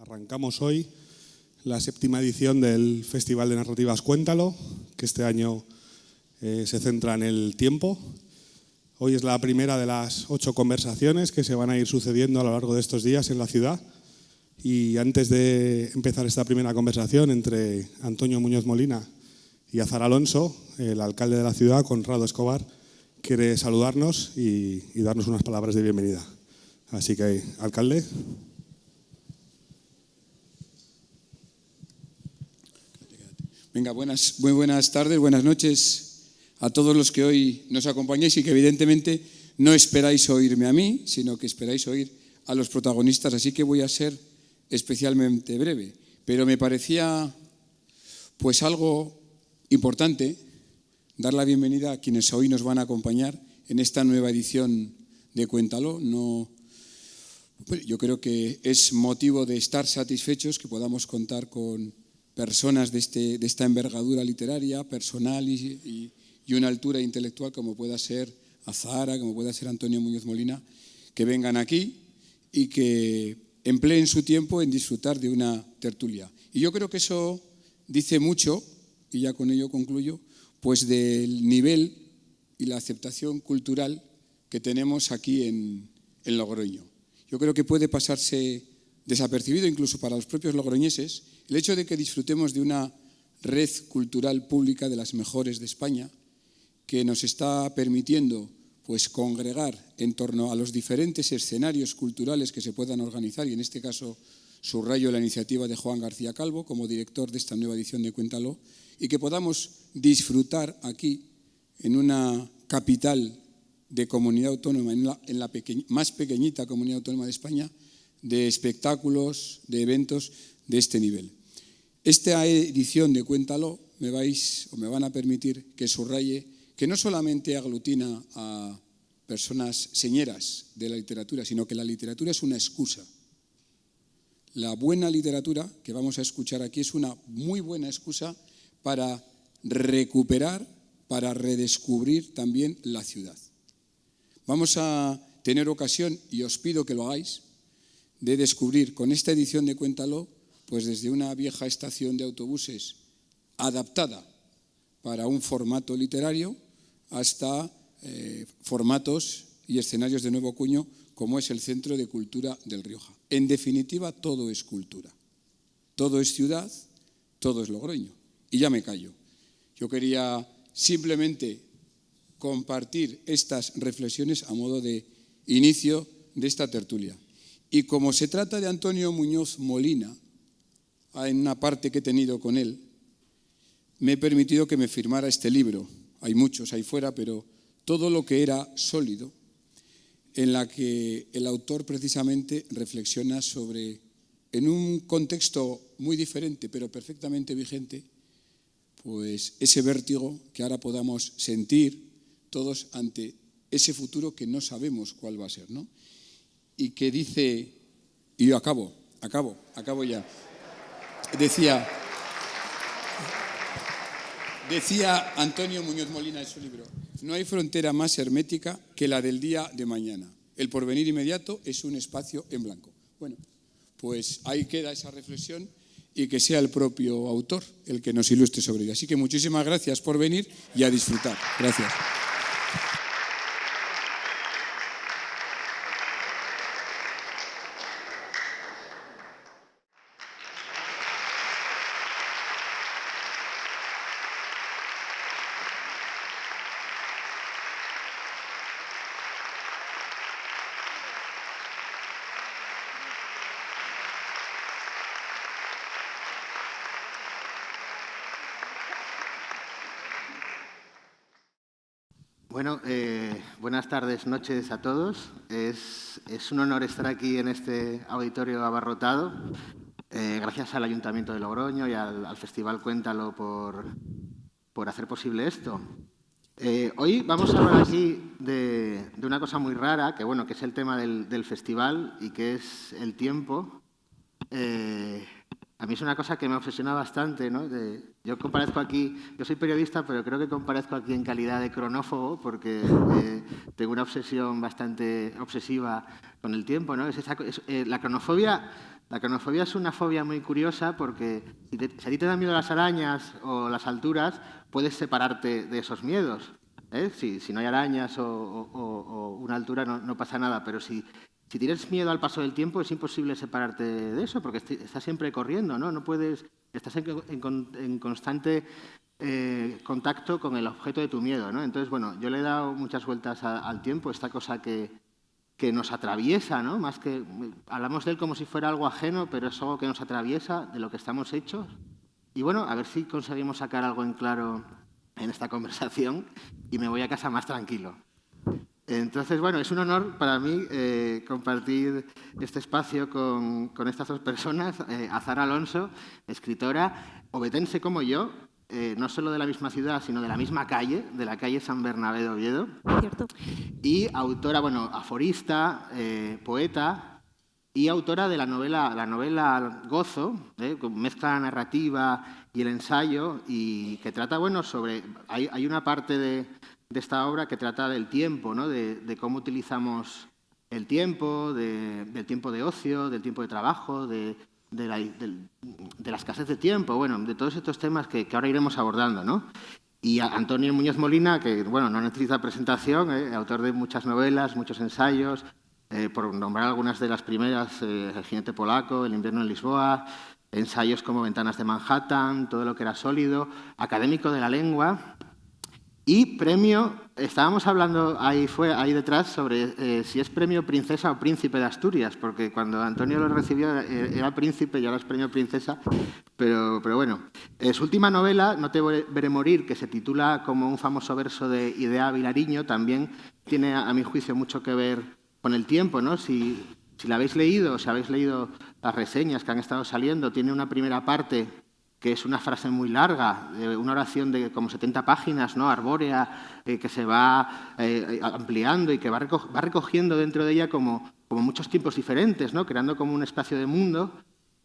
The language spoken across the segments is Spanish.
Arrancamos hoy la 7ª edición del Festival de Narrativas Cuéntalo, que este año se centra en el tiempo. Hoy es la primera de las 8 conversaciones que se van a ir sucediendo a lo largo de estos días en la ciudad. Y antes de empezar esta primera conversación entre Antonio Muñoz Molina y Azar Alonso, el alcalde de la ciudad, Conrado Escobar, quiere saludarnos y darnos unas palabras de bienvenida. Así que, alcalde. Venga, muy buenas tardes, buenas noches a todos los que hoy nos acompañáis y que evidentemente no esperáis oírme a mí, sino que esperáis oír a los protagonistas, así que voy a ser especialmente breve. Pero me parecía pues algo importante dar la bienvenida a quienes hoy nos van a acompañar en esta nueva edición de Cuéntalo. Yo creo que es motivo de estar satisfechos que podamos contar con personas de esta envergadura literaria, personal y una altura intelectual como pueda ser Azahara, como pueda ser Antonio Muñoz Molina, que vengan aquí y que empleen su tiempo en disfrutar de una tertulia. Y yo creo que eso dice mucho, y ya con ello concluyo, pues del nivel y la aceptación cultural que tenemos aquí en Logroño. Yo creo que puede pasarse desapercibido incluso para los propios logroñeses el hecho de que disfrutemos de una red cultural pública de las mejores de España, que nos está permitiendo pues congregar en torno a los diferentes escenarios culturales que se puedan organizar, y en este caso subrayo la iniciativa de Juan García Calvo como director de esta nueva edición de Cuéntalo, y que podamos disfrutar aquí en una capital de comunidad autónoma, en la más pequeñita comunidad autónoma de España, de espectáculos, de eventos de este nivel. Esta edición de Cuéntalo me van a permitir que subraye que no solamente aglutina a personas señeras de la literatura, sino que la literatura es una excusa. La buena literatura que vamos a escuchar aquí es una muy buena excusa para recuperar, para redescubrir también la ciudad. Vamos a tener ocasión, y os pido que lo hagáis, de descubrir con esta edición de Cuéntalo, pues desde una vieja estación de autobuses adaptada para un formato literario hasta formatos y escenarios de nuevo cuño como es el Centro de Cultura del Rioja. En definitiva, todo es cultura, todo es ciudad, todo es Logroño. Y ya me callo. Yo quería simplemente compartir estas reflexiones a modo de inicio de esta tertulia. Y como se trata de Antonio Muñoz Molina, en una parte que he tenido con él, me he permitido que me firmara este libro. Hay muchos ahí fuera, pero todo lo que era sólido, en la que el autor precisamente reflexiona sobre, en un contexto muy diferente, pero perfectamente vigente, pues ese vértigo que ahora podamos sentir todos ante ese futuro que no sabemos cuál va a ser, ¿no? Y que dice, y yo acabo ya, decía Antonio Muñoz Molina en su libro: no hay frontera más hermética que la del día de mañana. El porvenir inmediato es un espacio en blanco. Bueno, pues ahí queda esa reflexión y que sea el propio autor el que nos ilustre sobre ello. Así que muchísimas gracias por venir y a disfrutar. Gracias. Bueno, buenas tardes, noches a todos. Es un honor estar aquí en este auditorio abarrotado. Gracias al Ayuntamiento de Logroño y al Festival Cuéntalo por hacer posible esto. Hoy vamos a hablar aquí de una cosa muy rara, que es el tema del festival y que es el tiempo. A mí es una cosa que me obsesiona bastante, ¿no? Yo comparezco aquí, yo soy periodista, pero creo que comparezco aquí en calidad de cronófobo porque tengo una obsesión bastante obsesiva con el tiempo, ¿no? La cronofobia La cronofobia es una fobia muy curiosa porque si a ti te dan miedo las arañas o las alturas, puedes separarte de esos miedos. Si no hay arañas o una altura no pasa nada, pero si tienes miedo al paso del tiempo es imposible separarte de eso porque estás siempre corriendo, ¿no? No puedes, estás en constante contacto con el objeto de tu miedo, ¿no? Entonces, bueno, yo le he dado muchas vueltas al tiempo, esta cosa que nos atraviesa, ¿no? Más que hablamos de él como si fuera algo ajeno, pero es algo que nos atraviesa, de lo que estamos hechos. Y bueno, a ver si conseguimos sacar algo en claro en esta conversación y me voy a casa más tranquilo. Entonces, bueno, es un honor para mí compartir este espacio con estas dos personas. Azahara Alonso, escritora, obetense como yo, no solo de la misma ciudad, sino de la misma calle, de la calle San Bernabé de Oviedo. Cierto. Y autora, bueno, aforista, poeta y autora de la novela Gozo, con mezcla la narrativa y el ensayo, y que trata, bueno, sobre... Hay una parte de esta obra que trata del tiempo, ¿no? De cómo utilizamos el tiempo, del tiempo de ocio, del tiempo de trabajo, de la escasez de tiempo, bueno, de todos estos temas que ahora iremos abordando, ¿no? Y Antonio Muñoz Molina, que bueno, no necesita presentación, autor de muchas novelas, muchos ensayos, por nombrar algunas de las primeras, El jinete polaco, El invierno en Lisboa, ensayos como Ventanas de Manhattan, Todo lo que era sólido, académico de la lengua y premio, estábamos hablando ahí detrás sobre si es premio Princesa o Príncipe de Asturias, porque cuando Antonio lo recibió era príncipe y ahora es premio Princesa, pero bueno. Su última novela, No te veré morir, que se titula como un famoso verso de Idea Vilariño, también tiene, a mi juicio, mucho que ver con el tiempo, ¿no? Si la habéis leído, si habéis leído las reseñas que han estado saliendo, tiene una primera parte que es una frase muy larga, una oración de como 70 páginas, ¿no? Arbórea, que se va ampliando y que va recogiendo dentro de ella como muchos tiempos diferentes, ¿no? Creando como un espacio de mundo.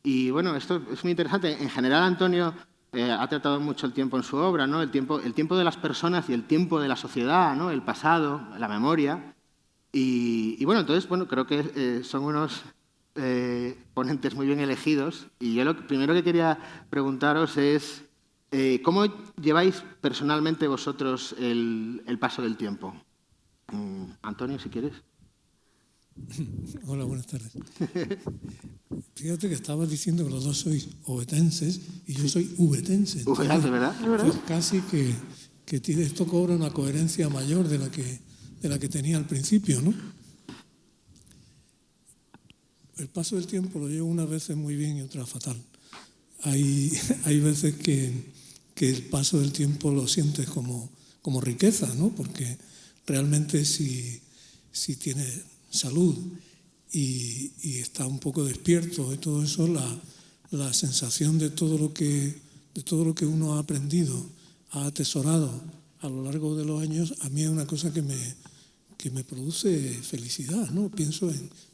Y bueno, esto es muy interesante. En general, Antonio ha tratado mucho el tiempo en su obra, ¿no? El tiempo de las personas y el tiempo de la sociedad, ¿no? El pasado, la memoria. Y bueno, entonces, bueno, creo que son unos ponentes muy bien elegidos. Y yo lo primero que quería preguntaros es ¿cómo lleváis personalmente vosotros el paso del tiempo? Antonio, si quieres. Hola, buenas tardes. Fíjate que estabas diciendo que los dos sois obetenses y yo soy ubetense. Ubetense, ¿verdad? Pues casi que esto cobra una coherencia mayor de la que tenía al principio, ¿no? El paso del tiempo lo llevo unas veces muy bien y otras fatal. Hay veces que el paso del tiempo lo sientes como riqueza, ¿no? Porque realmente si tienes salud y está un poco despierto y todo eso, la sensación de todo lo que uno ha aprendido, ha atesorado a lo largo de los años, a mí es una cosa que me produce felicidad, ¿no? Pienso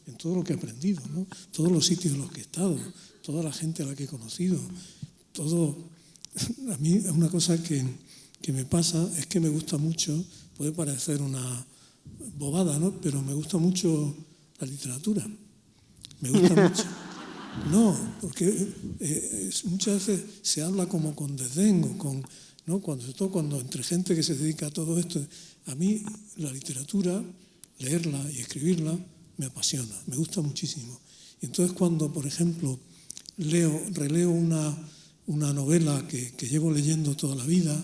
en todo lo que he aprendido, ¿no? Todos los sitios en los que he estado, toda la gente a la que he conocido, todo. A mí es una cosa que me pasa, es que me gusta mucho, puede parecer una bobada, ¿no? Pero me gusta mucho la literatura. Me gusta mucho. No, porque muchas veces se habla como con desdén o ¿no? Sobre todo cuando entre gente que se dedica a todo esto. A mí la literatura, leerla y escribirla, me apasiona, me gusta muchísimo. Y entonces cuando, por ejemplo, releo una novela que llevo leyendo toda la vida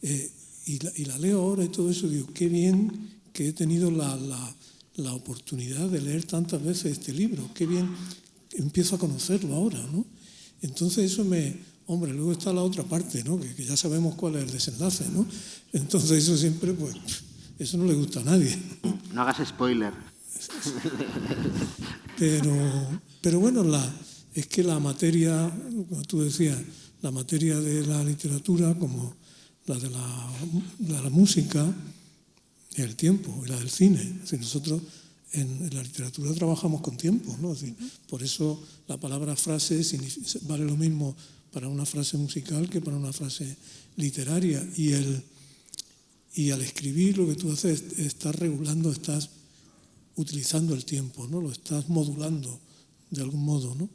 y la leo ahora y todo eso, digo, qué bien que he tenido la oportunidad de leer tantas veces este libro, qué bien empiezo a conocerlo ahora, ¿no? Entonces eso Hombre, luego está la otra parte, ¿no? Que ya sabemos cuál es el desenlace, ¿no? Entonces eso siempre, pues, eso no le gusta a nadie. No hagas spoiler. Pero bueno, es que la materia, como tú decías, la materia de la literatura, como la de la música, es el tiempo, y la del cine. Es decir, nosotros en la literatura trabajamos con tiempo, ¿no? Es decir, por eso la palabra frase vale lo mismo para una frase musical que para una frase literaria. Y al escribir lo que tú haces, estás regulando, estás utilizando el tiempo, ¿no? Lo estás modulando de algún modo, ¿no?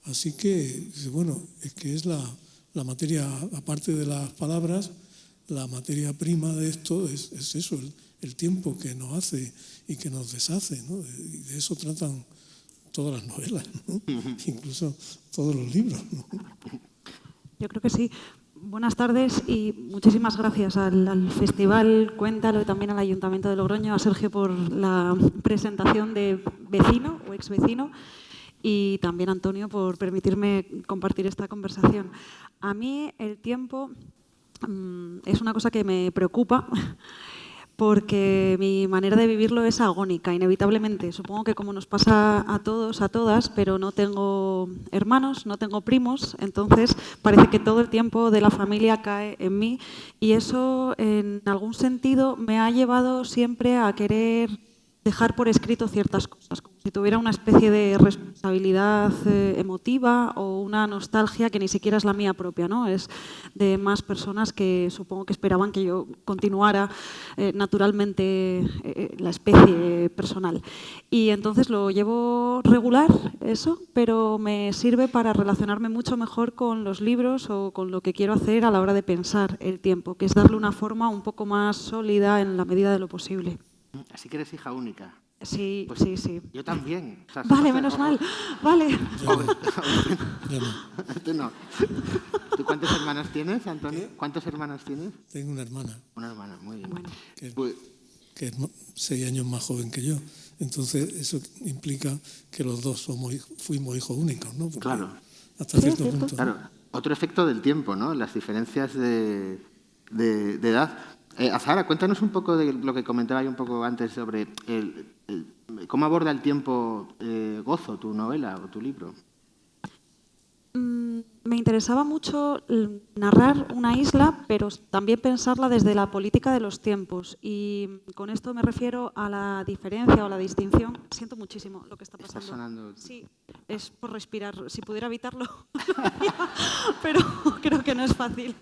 Así que, bueno, es que es la materia, aparte de las palabras, la materia prima de esto es eso, el tiempo que nos hace y que nos deshace, ¿no? Y de eso tratan todas las novelas, ¿no? Incluso todos los libros, ¿no? Yo creo que sí. Buenas tardes y muchísimas gracias al Festival Cuéntalo y también al Ayuntamiento de Logroño, a Sergio por la presentación de vecino o exvecino y también a Antonio por permitirme compartir esta conversación. A mí el tiempo es una cosa que me preocupa porque mi manera de vivirlo es agónica, inevitablemente. Supongo que como nos pasa a todos, a todas, pero no tengo hermanos, no tengo primos, entonces parece que todo el tiempo de la familia cae en mí y eso en algún sentido me ha llevado siempre a querer dejar por escrito ciertas cosas, como si tuviera una especie de responsabilidad emotiva o una nostalgia que ni siquiera es la mía propia, ¿no? Es de más personas que supongo que esperaban que yo continuara naturalmente la especie personal. Y entonces lo llevo regular, eso, pero me sirve para relacionarme mucho mejor con los libros o con lo que quiero hacer a la hora de pensar el tiempo, que es darle una forma un poco más sólida en la medida de lo posible. Así que eres hija única. Sí, Pues sí. Yo también. O sea, Vale, menos mal. Vale. Tú no. ¿Tú cuántos hermanos tienes, Antonio? ¿Cuántos hermanos tienes? Tengo una hermana. Una hermana, muy bien. Bueno. Que es 6 años más joven que yo. Entonces, eso implica que los dos fuimos hijos únicos, ¿no? Porque claro. Hasta cierto punto. Claro. Otro efecto del tiempo, ¿no? Las diferencias de edad. Azahara, cuéntanos un poco de lo que comentaba yo un poco antes sobre cómo aborda el tiempo Gozo, tu novela o tu libro. Me interesaba mucho narrar una isla, pero también pensarla desde la política de los tiempos. Y con esto me refiero a la diferencia o la distinción. Siento muchísimo lo que está pasando. Está sonando. Sí, es por respirar. Si pudiera evitarlo, pero creo que no es fácil.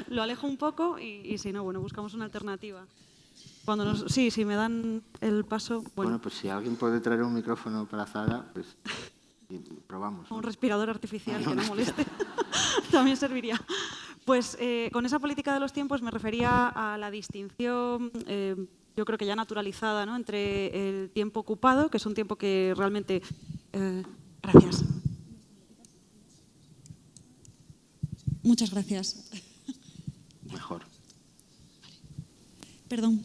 Lo alejo un poco y si no, bueno, buscamos una alternativa. Si me dan el paso, Bueno, pues si alguien puede traer un micrófono para Azahara, pues y probamos. Un respirador artificial que no moleste. También serviría. Pues con esa política de los tiempos me refería a la distinción, yo creo que ya naturalizada, ¿no? Entre el tiempo ocupado, que es un tiempo que realmente... gracias. Muchas gracias. Mejor. Perdón.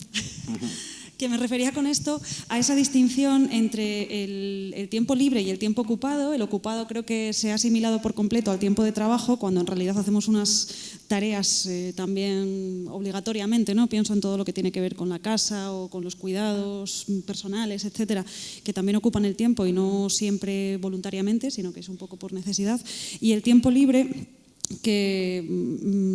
Que me refería con esto a esa distinción entre el tiempo libre y el tiempo ocupado. El ocupado creo que se ha asimilado por completo al tiempo de trabajo, cuando en realidad hacemos unas tareas también obligatoriamente, ¿no? Pienso en todo lo que tiene que ver con la casa o con los cuidados personales, etcétera, que también ocupan el tiempo y no siempre voluntariamente, sino que es un poco por necesidad. Y el tiempo libre, que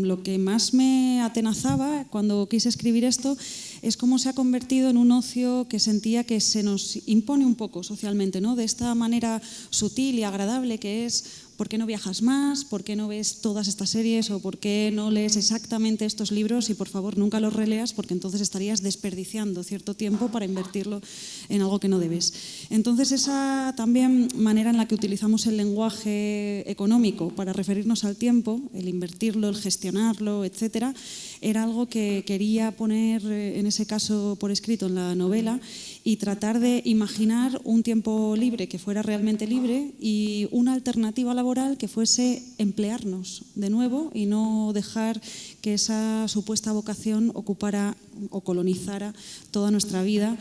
lo que más me atenazaba cuando quise escribir esto es cómo se ha convertido en un ocio que sentía que se nos impone un poco socialmente, ¿no? De esta manera sutil y agradable que es: ¿por qué no viajas más? ¿Por qué no ves todas estas series? ¿O por qué no lees exactamente estos libros? Y por favor nunca los releas, porque entonces estarías desperdiciando cierto tiempo para invertirlo en algo que no debes. Entonces esa también manera en la que utilizamos el lenguaje económico para referirnos al tiempo, el invertirlo, el gestionarlo, etcétera, era algo que quería poner en ese caso por escrito en la novela y tratar de imaginar un tiempo libre que fuera realmente libre y una alternativa laboral que fuese emplearnos de nuevo y no dejar que esa supuesta vocación ocupara o colonizara toda nuestra vida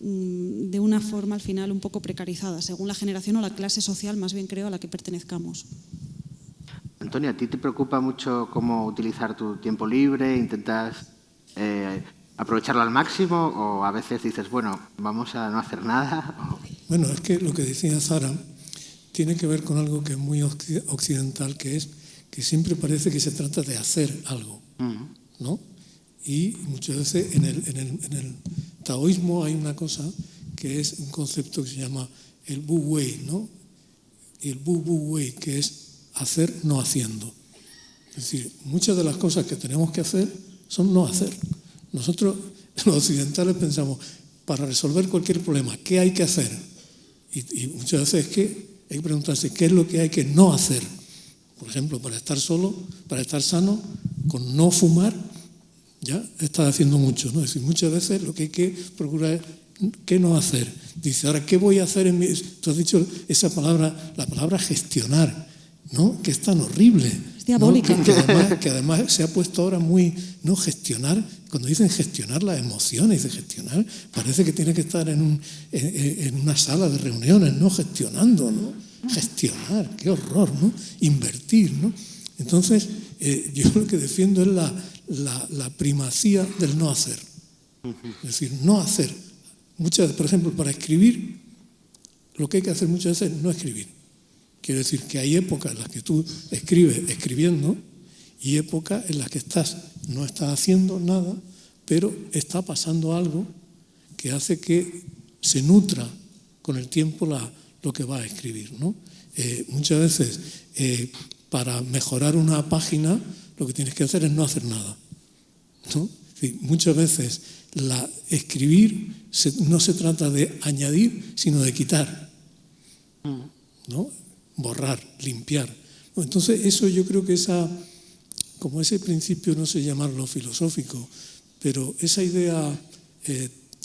de una forma al final un poco precarizada, según la generación o la clase social, más bien creo, a la que pertenezcamos. Antonio, ¿a ti te preocupa mucho cómo utilizar tu tiempo libre? ¿Intentas aprovecharlo al máximo o a veces dices, bueno, vamos a no hacer nada? Bueno, es que lo que decía Sara tiene que ver con algo que es muy occidental, que es que siempre parece que se trata de hacer algo, ¿no? Y muchas veces en el taoísmo hay una cosa que es un concepto que se llama el Wu Wei, ¿no? Y el Wu Wei, que es hacer no haciendo. Es decir, muchas de las cosas que tenemos que hacer son no hacer. Nosotros, los occidentales, pensamos, para resolver cualquier problema, ¿qué hay que hacer? Y muchas veces es que Hay que preguntarse qué es lo que hay que no hacer. Por ejemplo, para estar solo, para estar sano, con no fumar, ya estás haciendo mucho, ¿no? Es decir, muchas veces lo que hay que procurar es qué no hacer. Dice, ahora, ¿qué voy a hacer en mi...? Tú has dicho esa palabra, la palabra gestionar, ¿no? Que es tan horrible. Es diabólica. ¿No? Que además se ha puesto ahora muy... No, gestionar, cuando dicen gestionar las emociones, dice gestionar, parece que tiene que estar en una sala de reuniones, ¿no? Gestionando, ¿no? Gestionar, qué horror, ¿no? Invertir, ¿no? Entonces, yo lo que defiendo es la primacía del no hacer. Es decir, no hacer. Muchas veces, por ejemplo, para escribir, lo que hay que hacer muchas veces es no escribir. Quiero decir que hay épocas en las que tú escribes escribiendo y épocas en las que no estás haciendo nada, pero está pasando algo que hace que se nutra con el tiempo lo que vas a escribir, ¿no? Muchas veces, para mejorar una página, lo que tienes que hacer es no hacer nada, ¿no? Muchas veces escribir no se trata de añadir, sino de quitar, ¿no? Borrar, limpiar. Entonces, eso yo creo que como ese principio, no sé llamarlo filosófico, pero esa idea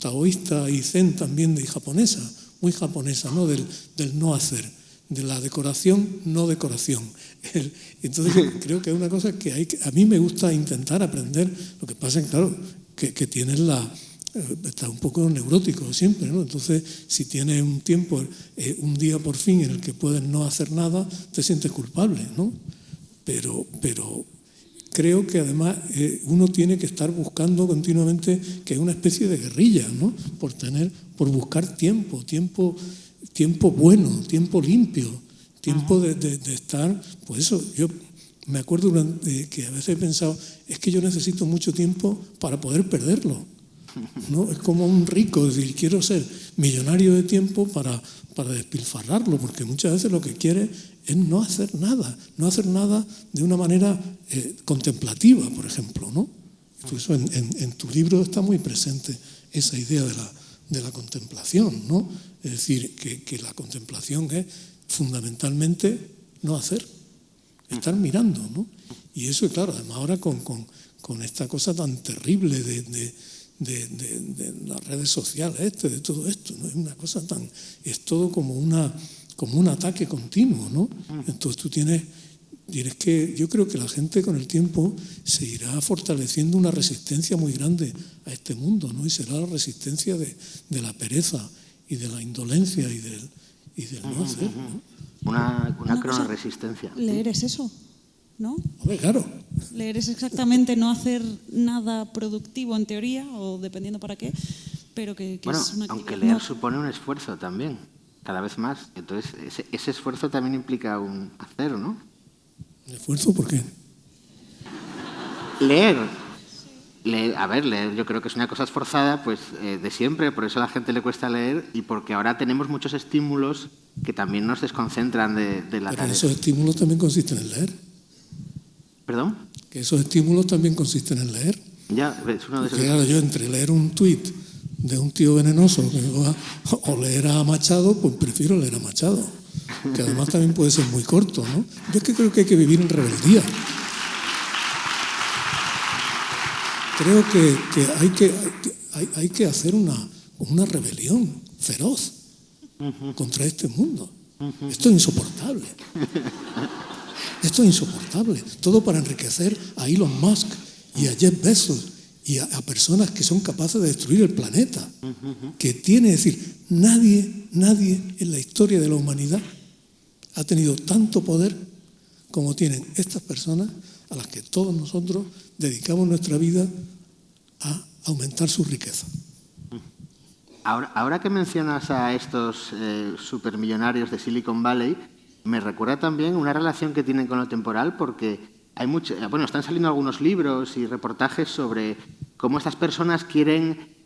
taoísta y zen también japonesa, muy japonesa, ¿no? Del no hacer, de la decoración, no decoración. Entonces, creo que es una cosa que a mí me gusta intentar aprender. Lo que pasa es, claro, que tienes está un poco neurótico siempre, ¿no? Entonces, si tienes un tiempo, un día por fin en el que puedes no hacer nada, te sientes culpable, ¿no? Pero creo que además uno tiene que estar buscando continuamente, que es una especie de guerrilla, ¿no? Por buscar tiempo bueno, tiempo limpio, tiempo de estar. Pues eso, yo me acuerdo que a veces he pensado, es que yo necesito mucho tiempo para poder perderlo, ¿no? Es como un rico, es decir, quiero ser millonario de tiempo para despilfarrarlo, porque muchas veces lo que quiere es no hacer nada de una manera contemplativa, por ejemplo, ¿no? Eso en tu libro está muy presente esa idea de la contemplación, ¿no? Es decir, que la contemplación es fundamentalmente no hacer, estar mirando, ¿no? Y eso, claro, además ahora con esta cosa tan terrible de las redes sociales, de todo esto, ¿no? Es una cosa es todo como un ataque continuo, ¿no? Entonces tú tienes que, yo creo que la gente con el tiempo se irá fortaleciendo una resistencia muy grande a este mundo, ¿no? Y será la resistencia de la pereza y de la indolencia y del no hacer, ¿no? Una cronoresistencia. Leer es eso, ¿no? Hombre, claro. Leer es exactamente no hacer nada productivo en teoría, o dependiendo para qué, pero que bueno, es una actividad. aunque leer supone un esfuerzo también, cada vez más. Entonces, ese esfuerzo también implica un hacer, ¿no? ¿El esfuerzo por qué? Leer, yo creo que es una cosa esforzada, pues de siempre, por eso a la gente le cuesta leer y porque ahora tenemos muchos estímulos que también nos desconcentran de la Pero tarea. esos estímulos también consisten en leer. ¿Perdón? Que esos estímulos también consisten en leer. Ya, es uno de esos. Claro, yo entre leer un tuit de un tío venenoso o leer a Machado, pues prefiero leer a Machado, que además también puede ser muy corto, ¿no? Yo es que creo que hay que vivir en rebeldía. Creo que hay que hacer una rebelión feroz contra este mundo. Esto es insoportable. Esto es insoportable. Todo para enriquecer a Elon Musk y a Jeff Bezos y a personas que son capaces de destruir el planeta. Que tiene, es decir, nadie en la historia de la humanidad ha tenido tanto poder como tienen estas personas a las que todos nosotros dedicamos nuestra vida a aumentar su riqueza. Ahora que mencionas a estos supermillonarios de Silicon Valley, me recuerda también una relación que tienen con lo temporal, porque están saliendo algunos libros y reportajes sobre cómo estas personas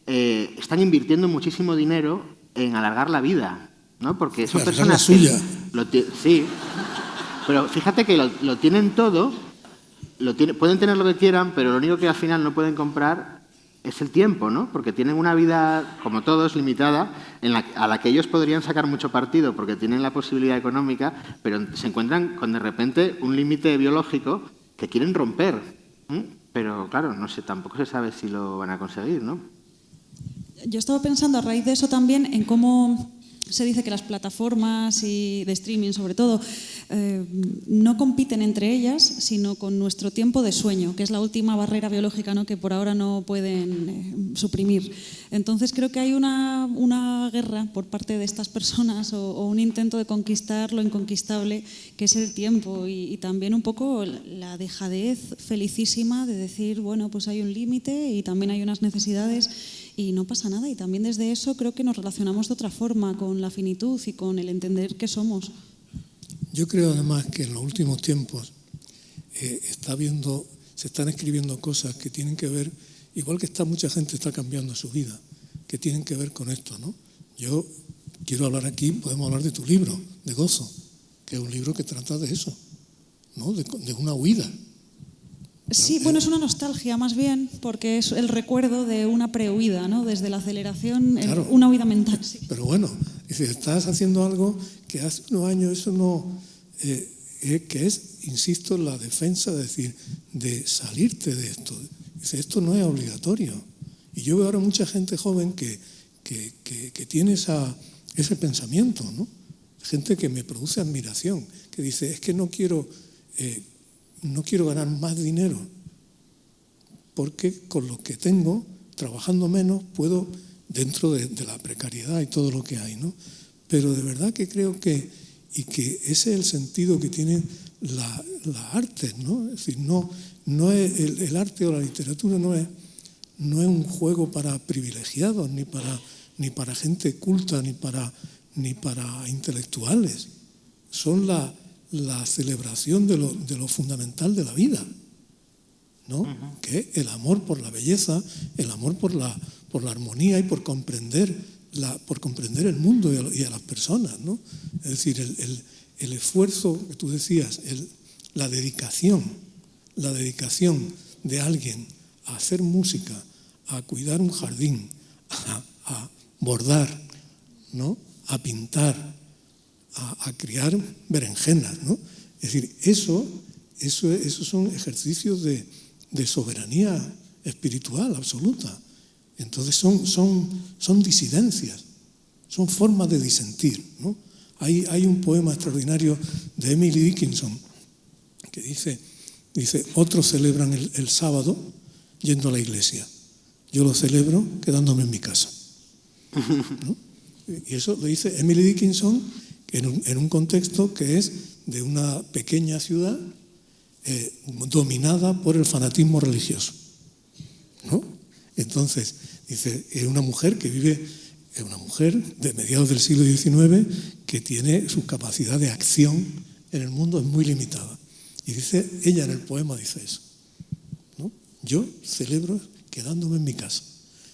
están invirtiendo muchísimo dinero en alargar la vida, ¿no? Porque son personas suya. Sí, pero fíjate que lo tienen todo, pueden tener lo que quieran, pero lo único que al final no pueden comprar es el tiempo, ¿no? Porque tienen una vida, como todos, limitada, a la que ellos podrían sacar mucho partido porque tienen la posibilidad económica, pero se encuentran con, de repente, un límite biológico que quieren romper. Pero, claro, no sé, tampoco se sabe si lo van a conseguir, ¿no? Yo estaba pensando a raíz de eso también en cómo se dice que las plataformas y de streaming, sobre todo, no compiten entre ellas, sino con nuestro tiempo de sueño, que es la última barrera biológica, ¿no?, que por ahora no pueden suprimir. Entonces creo que hay una guerra por parte de estas personas o un intento de conquistar lo inconquistable, que es el tiempo, y también un poco la dejadez felicísima de decir, bueno, pues hay un límite y también hay unas necesidades y no pasa nada. Y también desde eso creo que nos relacionamos de otra forma con la finitud y con el entender qué somos. Yo creo además que en los últimos tiempos se están escribiendo cosas que tienen que ver, igual que mucha gente está cambiando su vida, que tienen que ver con esto, ¿no? Yo quiero hablar aquí, podemos hablar de tu libro, de Gozo, que es un libro que trata de eso, ¿no? De una huida. Sí, bueno, es una nostalgia más bien, porque es el recuerdo de una prehuida, ¿no? Desde la aceleración, claro, una huida mental. Sí. Pero bueno, si estás haciendo algo que hace unos años eso no... que es, insisto, la defensa, es decir, de salirte de esto. Dice, esto no es obligatorio. Y yo veo ahora mucha gente joven que tiene ese pensamiento, ¿no? Gente que me produce admiración, que dice, es que no quiero ganar más dinero, porque con lo que tengo, trabajando menos, puedo, dentro de la precariedad y todo lo que hay, ¿no? Pero de verdad que creo que ese es el sentido que tienen las artes, ¿no? Es decir, no es el arte o la literatura no es un juego para privilegiados, ni para gente culta, ni para intelectuales. Son la celebración de lo fundamental de la vida, ¿no? Uh-huh. Que es el amor por la belleza, el amor por la armonía y por comprender el mundo y a las personas, ¿no? Es decir, el esfuerzo que tú decías, la dedicación de alguien a hacer música, a cuidar un jardín, a bordar, ¿no? A pintar, a criar berenjenas, ¿no? Es decir, esos son ejercicios de soberanía espiritual absoluta. Entonces son disidencias, son formas de disentir, ¿no? Hay un poema extraordinario de Emily Dickinson que dice, otros celebran el sábado yendo a la iglesia, yo lo celebro quedándome en mi casa, ¿no? Y eso lo dice Emily Dickinson en un contexto que es de una pequeña ciudad dominada por el fanatismo religioso, ¿no? Entonces, dice, es una mujer de mediados del siglo XIX que tiene su capacidad de acción en el mundo es muy limitada. Y dice, ella en el poema dice eso, ¿no? Yo celebro quedándome en mi casa.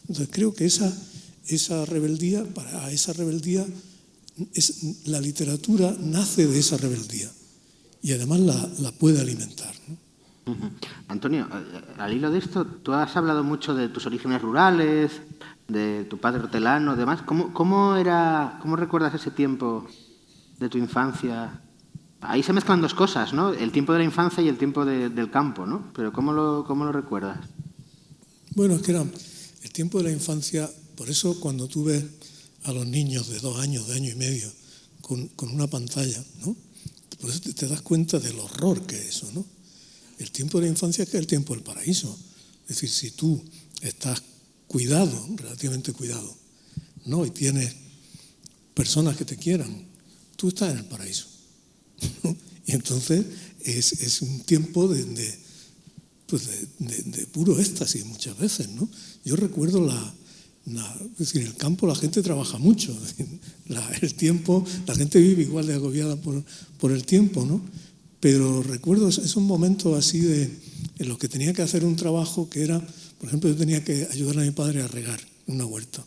Entonces creo que esa rebeldía, la literatura nace de esa rebeldía y además la puede alimentar, ¿no? Uh-huh. Antonio, al hilo de esto, tú has hablado mucho de tus orígenes rurales, de tu padre hortelano, demás. ¿Cómo recuerdas ese tiempo de tu infancia? Ahí se mezclan dos cosas, ¿no? El tiempo de la infancia y el tiempo del campo, ¿no? Pero ¿cómo lo recuerdas? Bueno, es que era el tiempo de la infancia. Por eso cuando tú ves a los niños de 2 años, de año y medio, con una pantalla, ¿no? Por eso te das cuenta del horror que es eso, ¿no? El tiempo de la infancia es que es el tiempo del paraíso. Es decir, si tú estás cuidado, relativamente cuidado, ¿no? Y tienes personas que te quieran, tú estás en el paraíso, ¿no? Y entonces es un tiempo de puro éxtasis muchas veces, ¿no? Yo recuerdo es decir, en el campo la gente trabaja mucho, es decir, el tiempo, la gente vive igual de agobiada por el tiempo, ¿no? Pero recuerdo esos momentos así en los que tenía que hacer un trabajo que era, por ejemplo, yo tenía que ayudar a mi padre a regar una huerta,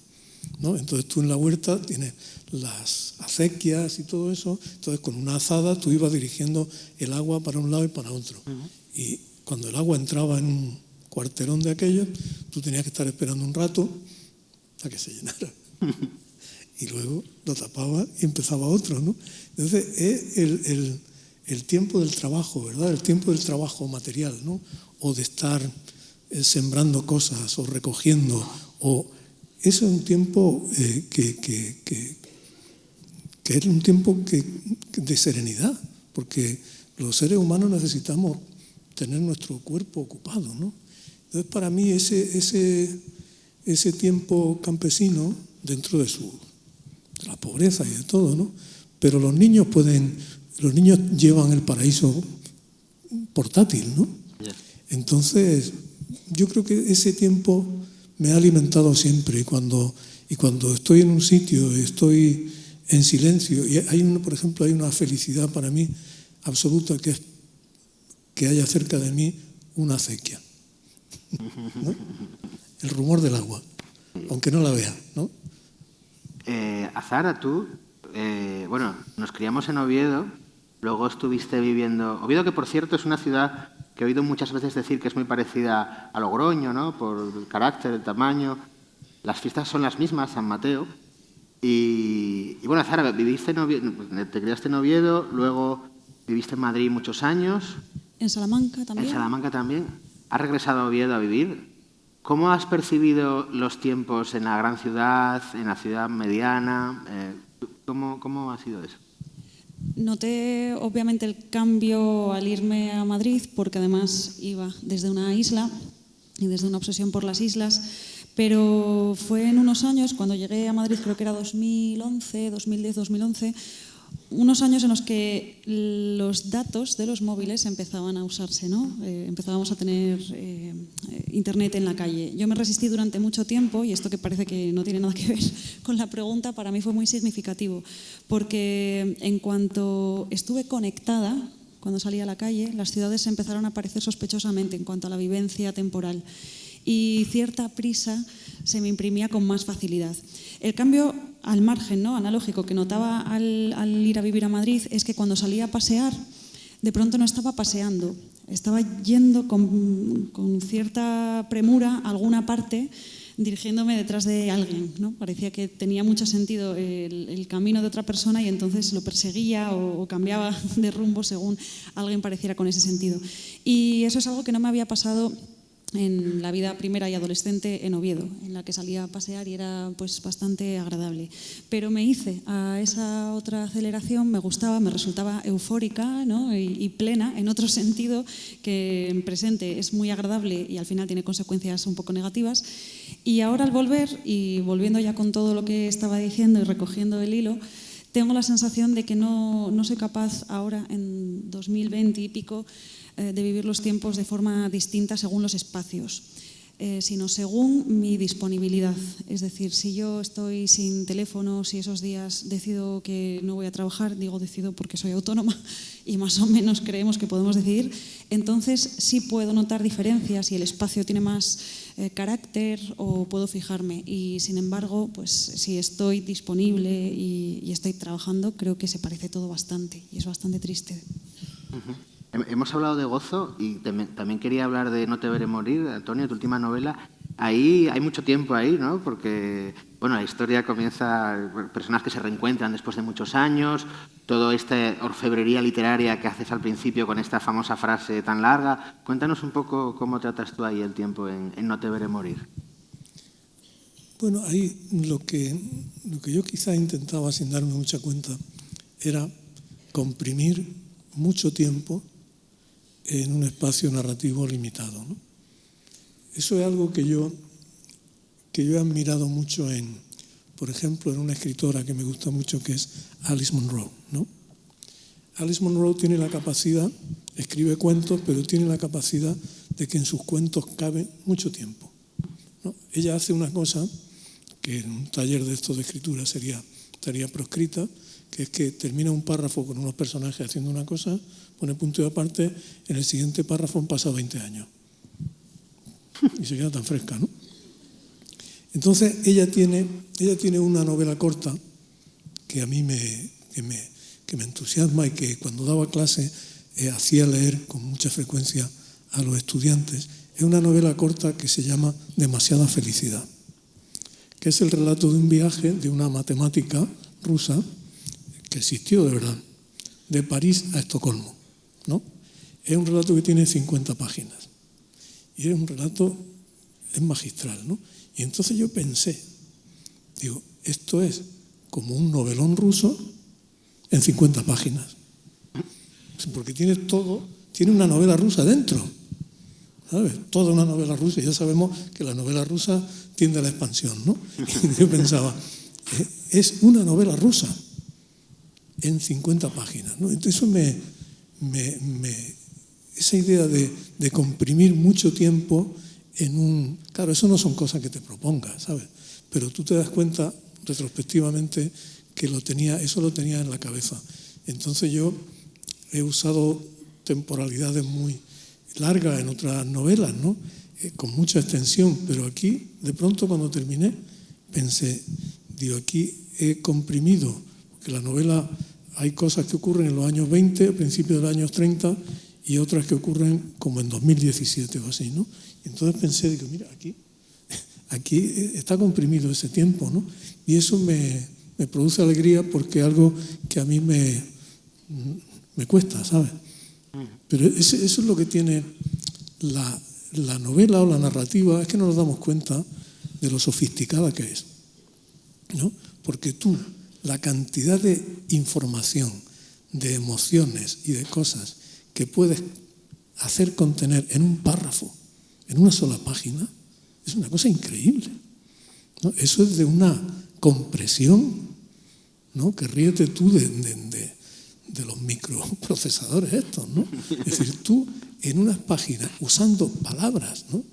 ¿no? Entonces tú en la huerta tienes las acequias y todo eso, entonces con una azada tú ibas dirigiendo el agua para un lado y para otro. Uh-huh. Y cuando el agua entraba en cuarterón de aquello, tú tenías que estar esperando un rato a que se llenara. Y luego lo tapaba y empezaba otro, ¿no? Entonces, es el tiempo del trabajo, ¿verdad? El tiempo del trabajo material, ¿no? O de estar sembrando cosas o recogiendo. Eso es un tiempo que es un tiempo de serenidad, porque los seres humanos necesitamos tener nuestro cuerpo ocupado, ¿no? Entonces, para mí, ese tiempo campesino, dentro de la pobreza y de todo, ¿no? Pero los niños llevan el paraíso portátil, ¿no? Entonces, yo creo que ese tiempo me ha alimentado siempre, y cuando estoy en un sitio, estoy en silencio, y por ejemplo, hay una felicidad para mí absoluta, que es que haya cerca de mí una acequia, ¿no? El rumor del agua, aunque no la vea, ¿no? Azara, tú, nos criamos en Oviedo, luego estuviste viviendo... Oviedo, que por cierto es una ciudad que he oído muchas veces decir que es muy parecida a Logroño, ¿no? Por el carácter, el tamaño. Las fiestas son las mismas, San Mateo. Y bueno, Azara, viviste en Oviedo, te criaste en Oviedo, luego viviste en Madrid muchos años. En Salamanca también. En Salamanca también. Has regresado a Oviedo a vivir. ¿Cómo has percibido los tiempos en la gran ciudad, en la ciudad mediana? ¿Cómo ha sido eso? Noté obviamente el cambio al irme a Madrid, porque además iba desde una isla y desde una obsesión por las islas, pero fue en unos años, cuando llegué a Madrid, creo que era 2010-2011, unos años en los que los datos de los móviles empezaban a usarse, ¿no? Empezábamos a tener internet en la calle. Yo me resistí durante mucho tiempo, y esto que parece que no tiene nada que ver con la pregunta, para mí fue muy significativo, porque en cuanto estuve conectada, cuando salí a la calle, las ciudades empezaron a aparecer sospechosamente en cuanto a la vivencia temporal, y cierta prisa se me imprimía con más facilidad. El cambio al margen, ¿no?, analógico, que notaba al ir a vivir a Madrid, es que cuando salía a pasear, de pronto no estaba paseando, estaba yendo con cierta premura a alguna parte, dirigiéndome detrás de alguien, ¿no? Parecía que tenía mucho sentido el camino de otra persona, y entonces lo perseguía o cambiaba de rumbo según alguien pareciera con ese sentido. Y eso es algo que no me había pasado en la vida primera y adolescente en Oviedo, en la que salía a pasear y era pues bastante agradable. Pero me hice a esa otra aceleración, me gustaba, me resultaba eufórica, ¿no?, y plena, en otro sentido, que en presente es muy agradable y al final tiene consecuencias un poco negativas. Y ahora, al volver, y volviendo ya con todo lo que estaba diciendo y recogiendo el hilo, tengo la sensación de que no soy capaz ahora, en 2020 y pico, de vivir los tiempos de forma distinta según los espacios, sino según mi disponibilidad. Es decir, si yo estoy sin teléfono, si esos días decido que no voy a trabajar, decido porque soy autónoma y más o menos creemos que podemos decidir, entonces sí puedo notar diferencias y el espacio tiene más carácter, o puedo fijarme. Y sin embargo, pues si estoy disponible y estoy trabajando, creo que se parece todo bastante, y es bastante triste. Hemos hablado de Gozo y también quería hablar de No te veré morir, Antonio, tu última novela. Ahí hay mucho tiempo ahí, ¿no? Porque la historia comienza, personas que se reencuentran después de muchos años, toda esta orfebrería literaria que haces al principio con esta famosa frase tan larga. Cuéntanos un poco cómo tratas tú ahí el tiempo en No te veré morir. Bueno, ahí lo que yo quizá intentaba, sin darme mucha cuenta, era comprimir mucho tiempo en un espacio narrativo limitado, ¿no? Eso es algo que yo he admirado mucho por ejemplo, en una escritora que me gusta mucho, que es Alice Munro, ¿no? Alice Munro tiene la capacidad, escribe cuentos, pero tiene la capacidad de que en sus cuentos cabe mucho tiempo, ¿no? Ella hace una cosa que en un taller de esto de escritura estaría proscrita, que es que termina un párrafo con unos personajes haciendo una cosa, pone punto y aparte, en el siguiente párrafo han pasado 20 años. Y se queda tan fresca, ¿no? Entonces, ella tiene una novela corta que a mí me entusiasma, y que cuando daba clase hacía leer con mucha frecuencia a los estudiantes. Es una novela corta que se llama Demasiada felicidad, que es el relato de un viaje de una matemática rusa que existió de verdad, de París a Estocolmo, ¿no? Es un relato que tiene 50 páginas y es un relato, es magistral, ¿no? Y entonces yo pensé, digo, esto es como un novelón ruso en 50 páginas, porque tiene todo, tiene una novela rusa dentro, ¿sabes? Toda una novela rusa, y ya sabemos que la novela rusa tiende a la expansión, ¿no? Y yo pensaba, es una novela rusa en 50 páginas, ¿no? Entonces eso esa idea de comprimir mucho tiempo en un... Claro, eso no son cosas que te propongas, ¿sabes? Pero tú te das cuenta retrospectivamente que eso lo tenía en la cabeza. Entonces yo he usado temporalidades muy largas en otras novelas, ¿no? Con mucha extensión, pero aquí, de pronto, cuando terminé, pensé, digo, aquí he comprimido, porque la novela hay cosas que ocurren en los años 20, a principios de los años 30, y otras que ocurren como en 2017 o así, ¿no? Y entonces pensé, digo, mira, aquí está comprimido ese tiempo, ¿no? Y eso me produce alegría porque es algo que a mí me cuesta, ¿sabes? Pero eso es lo que tiene la novela o la narrativa, es que no nos damos cuenta de lo sofisticada que es, ¿no? Porque la cantidad de información, de emociones y de cosas que puedes hacer contener en un párrafo, en una sola página, es una cosa increíble, ¿no? Eso es de una compresión, ¿no? Que ríete tú de los microprocesadores estos, ¿no? Es decir, tú en unas páginas, usando palabras, ¿no?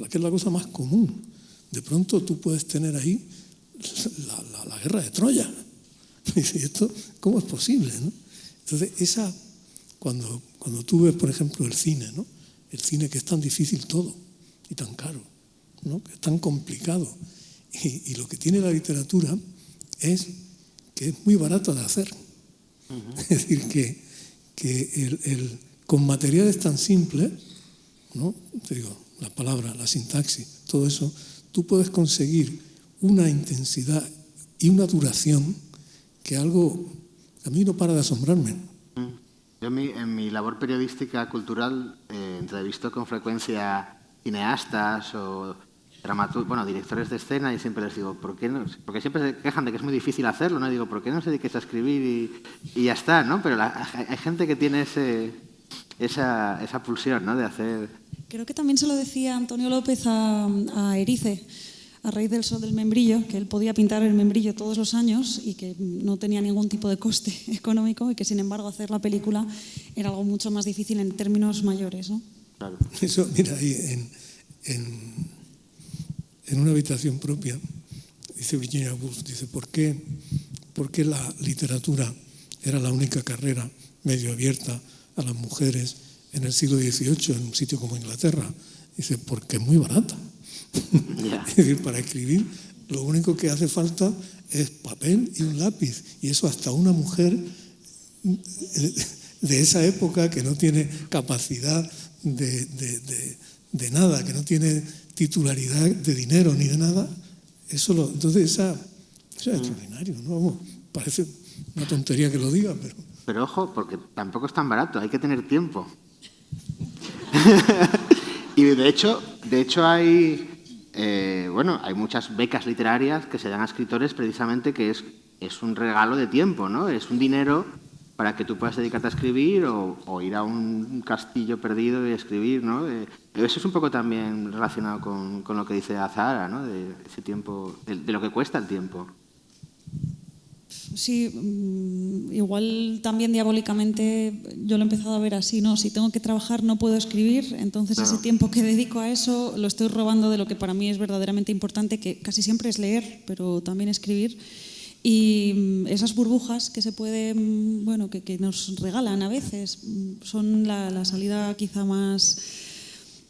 Que es la cosa más común, de pronto tú puedes tener ahí la guerra de Troya. Y esto, ¿cómo es posible, no? Entonces, cuando tú ves, por ejemplo, el cine, ¿no? El cine que es tan difícil todo y tan caro, ¿no? Que es tan complicado. Y lo que tiene la literatura es que es muy barata de hacer. Es decir, que con materiales tan simples, ¿no? Te digo, la palabra, la sintaxis, todo eso, tú puedes conseguir una intensidad y una duración que algo a mí no para de asombrarme. Yo en mi labor periodística cultural entrevisto con frecuencia cineastas o directores de escena y siempre les digo, ¿por qué no? Porque siempre se quejan de que es muy difícil hacerlo, ¿no? Y digo, ¿por qué no se dediques a escribir y ya está, ¿no? Pero hay gente que tiene esa pulsión, ¿no? De hacer... Creo que también se lo decía Antonio López a Erice, a raíz del Sol del Membrillo, que él podía pintar el membrillo todos los años y que no tenía ningún tipo de coste económico y que, sin embargo, hacer la película era algo mucho más difícil en términos mayores, ¿no? Claro. Eso, mira, ahí en una habitación propia, dice Virginia Woolf, dice, ¿por qué la literatura era la única carrera medio abierta a las mujeres en el siglo XVIII en un sitio como Inglaterra? Dice, porque es muy barata. Yeah. Es decir, para escribir lo único que hace falta es papel y un lápiz, y eso hasta una mujer de esa época que no tiene capacidad de nada, que no tiene titularidad de dinero ni de nada, entonces eso es extraordinario, ¿no? Vamos, parece una tontería que lo diga, pero ojo, porque tampoco es tan barato, hay que tener tiempo. Y de hecho hay muchas becas literarias que se dan a escritores precisamente que es un regalo de tiempo, ¿no? Es un dinero para que tú puedas dedicarte a escribir o ir a un castillo perdido y escribir, ¿no? Eso es un poco también relacionado con lo que dice Azahara, ¿no? De ese tiempo, de lo que cuesta el tiempo. Sí, igual también diabólicamente yo lo he empezado a ver así, ¿no? Si tengo que trabajar no puedo escribir, entonces ese tiempo que dedico a eso lo estoy robando de lo que para mí es verdaderamente importante, que casi siempre es leer, pero también escribir. Y esas burbujas que se pueden, que nos regalan a veces, son la salida quizá más,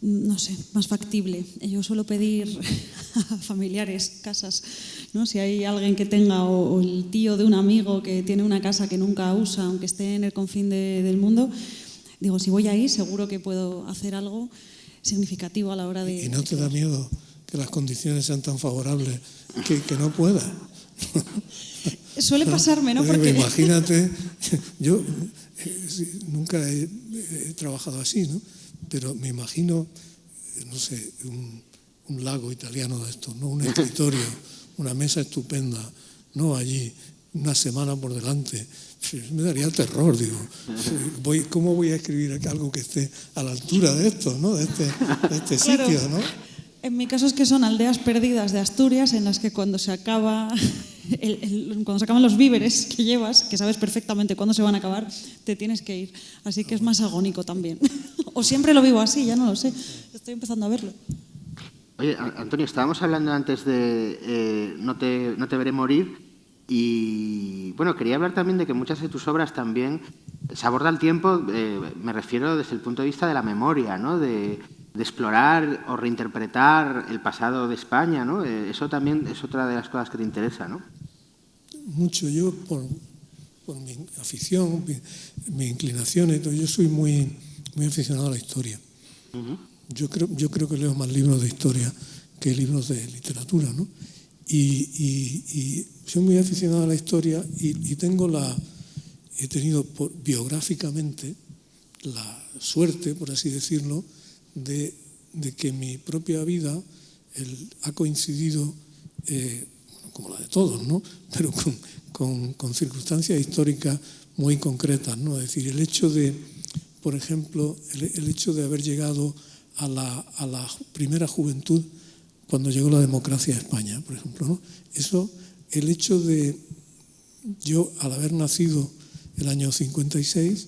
más factible. Yo suelo pedir a familiares casas, ¿no? Si hay alguien que tenga, o el tío de un amigo que tiene una casa que nunca usa, aunque esté en el confín del mundo, digo, si voy ahí seguro que puedo hacer algo. significativo a la hora de... ¿Y no te da miedo que las condiciones sean tan favorables que no puedas? Suele pasarme, ¿no? Porque... Imagínate, yo nunca he trabajado así, ¿no? Pero me imagino, no sé, un lago italiano de estos, ¿no? Un escritorio, una mesa estupenda, ¿no? Allí, una semana por delante. Me daría terror, digo. ¿Cómo voy a escribir algo que esté a la altura de esto, ¿no? De este Claro. sitio, ¿no? En mi caso es que son aldeas perdidas de Asturias en las que cuando se acaba cuando se acaban los víveres que llevas, que sabes perfectamente cuándo se van a acabar, te tienes que ir. Así que es más agónico también. O siempre lo vivo así, ya no lo sé. Estoy empezando a verlo. Oye, Antonio, estábamos hablando antes de no te veré morir y, bueno, quería hablar también de que muchas de tus obras también se aborda el tiempo, me refiero desde el punto de vista de la memoria, ¿no? De explorar o reinterpretar el pasado de España, ¿no? Eso también es otra de las cosas que te interesa, ¿no? Mucho. Yo, por mi afición, mi inclinación, yo soy muy aficionado a la historia. Uh-huh. Yo creo que leo más libros de historia que libros de literatura, ¿no? Y soy muy aficionado a la historia y he tenido biográficamente la suerte, por así decirlo, de que mi propia vida ha coincidido, como la de todos, ¿no? Pero con circunstancias históricas muy concretas, ¿no? Es decir, el hecho de, por ejemplo, el hecho de haber llegado a la primera juventud cuando llegó la democracia a España, por ejemplo, ¿no? Eso, el hecho de yo, al haber nacido el año 56,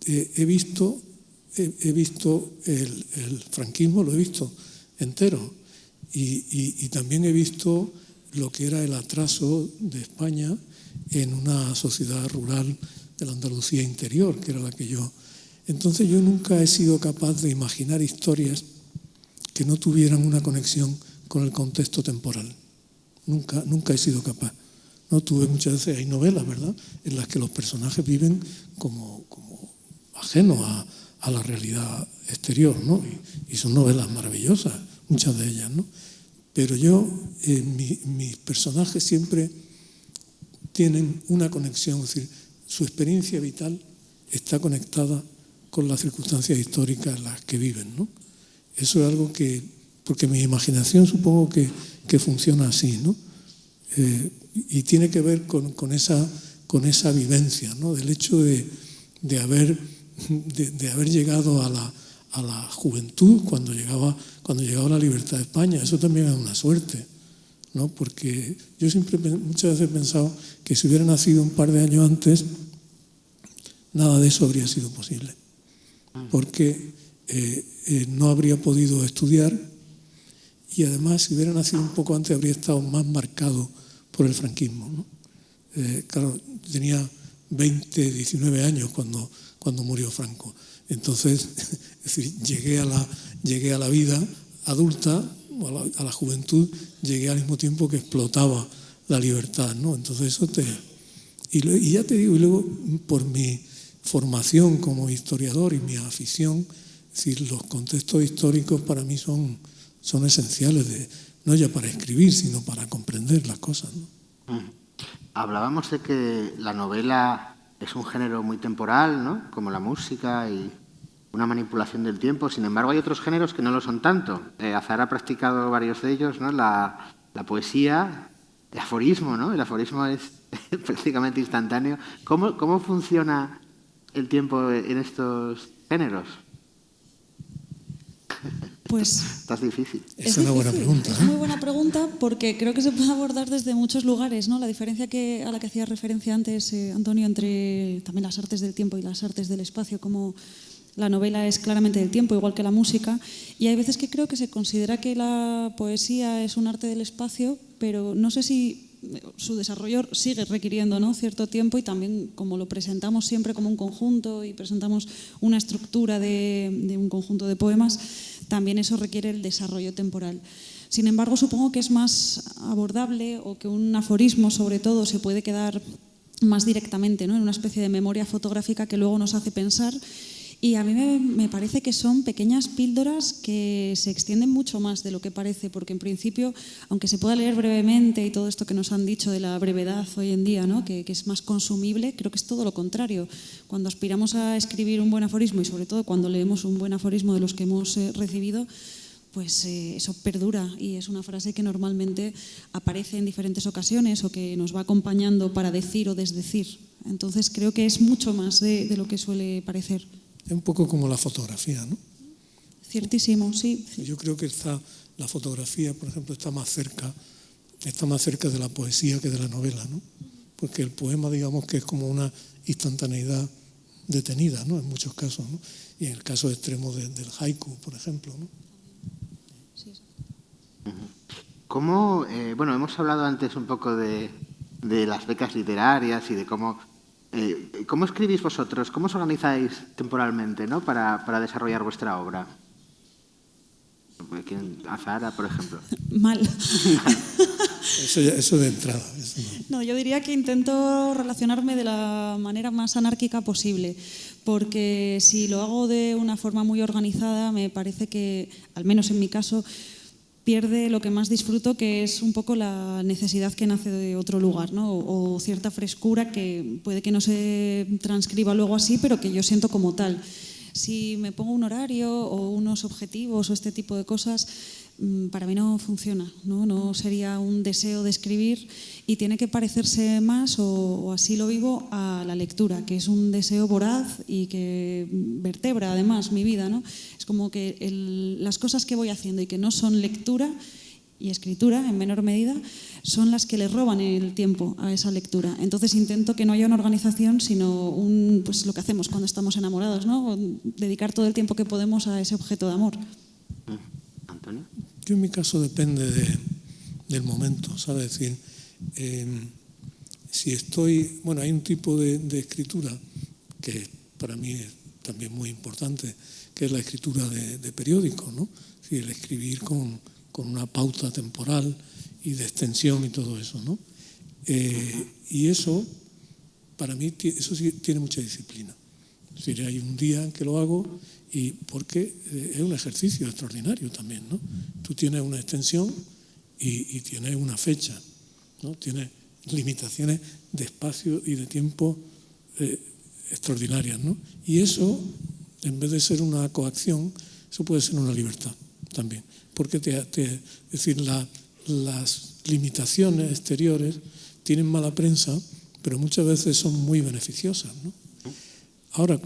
he visto el franquismo, lo he visto entero, y también he visto lo que era el atraso de España en una sociedad rural de la Andalucía interior, que era la que yo... Entonces yo nunca he sido capaz de imaginar historias que no tuvieran una conexión con el contexto temporal. Nunca he sido capaz. No tuve muchas veces, hay novelas, ¿verdad?, en las que los personajes viven como ajenos a la realidad exterior, ¿no? Y son novelas maravillosas, muchas de ellas, ¿no? Pero mis personajes siempre tienen una conexión, es decir, su experiencia vital está conectada con las circunstancias históricas en las que viven, ¿no? Eso es algo que, porque mi imaginación supongo que funciona así, ¿no? Y tiene que ver con esa vivencia, ¿no? Del hecho de haber llegado a la juventud cuando llegaba la libertad de España. Eso también es una suerte, ¿no? Porque yo muchas veces he pensado que si hubiera nacido un par de años antes, nada de eso habría sido posible, porque no habría podido estudiar, y además si hubiera nacido un poco antes habría estado más marcado por el franquismo, ¿no? Claro, tenía 19 años cuando murió Franco. Entonces, es decir, llegué a la vida adulta, a la juventud, llegué al mismo tiempo que explotaba la libertad, ¿no? Entonces eso y ya te digo, y luego por mi formación como historiador y mi afición, es decir, los contextos históricos para mí son esenciales, no ya para escribir, sino para comprender las cosas, ¿no? Hablábamos de que la novela es un género muy temporal, ¿no? Como la música y una manipulación del tiempo. Sin embargo, hay otros géneros que no lo son tanto. Azahara ha practicado varios de ellos, ¿no? La poesía, el aforismo, ¿no? El aforismo es prácticamente instantáneo. ¿Cómo funciona el tiempo en estos géneros? Pues Estás difícil. Es una buena pregunta, ¿eh? Es muy buena pregunta porque creo que se puede abordar desde muchos lugares, ¿no? La diferencia a la que hacía referencia antes Antonio entre también las artes del tiempo y las artes del espacio, como la novela es claramente del tiempo, igual que la música, y hay veces que creo que se considera que la poesía es un arte del espacio, pero no sé si su desarrollo sigue requiriendo, ¿no?, cierto tiempo, y también como lo presentamos siempre como un conjunto y presentamos una estructura de un conjunto de poemas, también eso requiere el desarrollo temporal. Sin embargo, supongo que es más abordable, o que un aforismo sobre todo se puede quedar más directamente, ¿no?, en una especie de memoria fotográfica que luego nos hace pensar. Y a mí me parece que son pequeñas píldoras que se extienden mucho más de lo que parece, porque en principio, aunque se pueda leer brevemente y todo esto que nos han dicho de la brevedad hoy en día, ¿no? que es más consumible, creo que es todo lo contrario. Cuando aspiramos a escribir un buen aforismo y sobre todo cuando leemos un buen aforismo de los que hemos recibido, pues eso perdura y es una frase que normalmente aparece en diferentes ocasiones o que nos va acompañando para decir o desdecir. Entonces creo que es mucho más de lo que suele parecer. Es un poco como la fotografía, ¿no? Ciertísimo, sí. Yo creo que la fotografía, por ejemplo, está más cerca de la poesía que de la novela, ¿no? Porque el poema, digamos que es como una instantaneidad detenida, ¿no? En muchos casos, ¿no? Y en el caso extremo del haiku, por ejemplo, ¿no? ¿Cómo, bueno, hemos hablado antes un poco de las becas literarias y de cómo escribís vosotros, cómo os organizáis temporalmente, ¿no? para desarrollar vuestra obra? Azahara, por ejemplo. Mal. Eso de entrada. Eso no. No, yo diría que intento relacionarme de la manera más anárquica posible, porque si lo hago de una forma muy organizada, me parece que, al menos en mi caso, pierde lo que más disfruto, que es un poco la necesidad que nace de otro lugar, ¿no? O cierta frescura que puede que no se transcriba luego así, pero que yo siento como tal. Si me pongo un horario o unos objetivos o este tipo de cosas, para mí no funciona, ¿no? No sería un deseo de escribir y tiene que parecerse más, o así lo vivo, a la lectura, que es un deseo voraz y que vertebra además mi vida, ¿no? Es como que las cosas que voy haciendo y que no son lectura y escritura en menor medida son las que le roban el tiempo a esa lectura. Entonces intento que no haya una organización, sino pues lo que hacemos cuando estamos enamorados, ¿no? Dedicar todo el tiempo que podemos a ese objeto de amor. ¿Antonio? Yo en mi caso depende del momento, ¿sabes? Es decir, si estoy... Bueno, hay un tipo de escritura que para mí es también muy importante, que es la escritura de periódico, ¿no? Es decir, el escribir con una pauta temporal y de extensión y todo eso, ¿no? Y eso, para mí, eso sí tiene mucha disciplina. Es decir, hay un día en que lo hago y porque es un ejercicio extraordinario también, ¿no? Tú tienes una extensión y tienes una fecha, ¿no? Tienes limitaciones de espacio y de tiempo extraordinarias, ¿no? Y eso, en vez de ser una coacción, eso puede ser una libertad también. Porque es decir, las limitaciones exteriores tienen mala prensa, pero muchas veces son muy beneficiosas, ¿no? Ahora,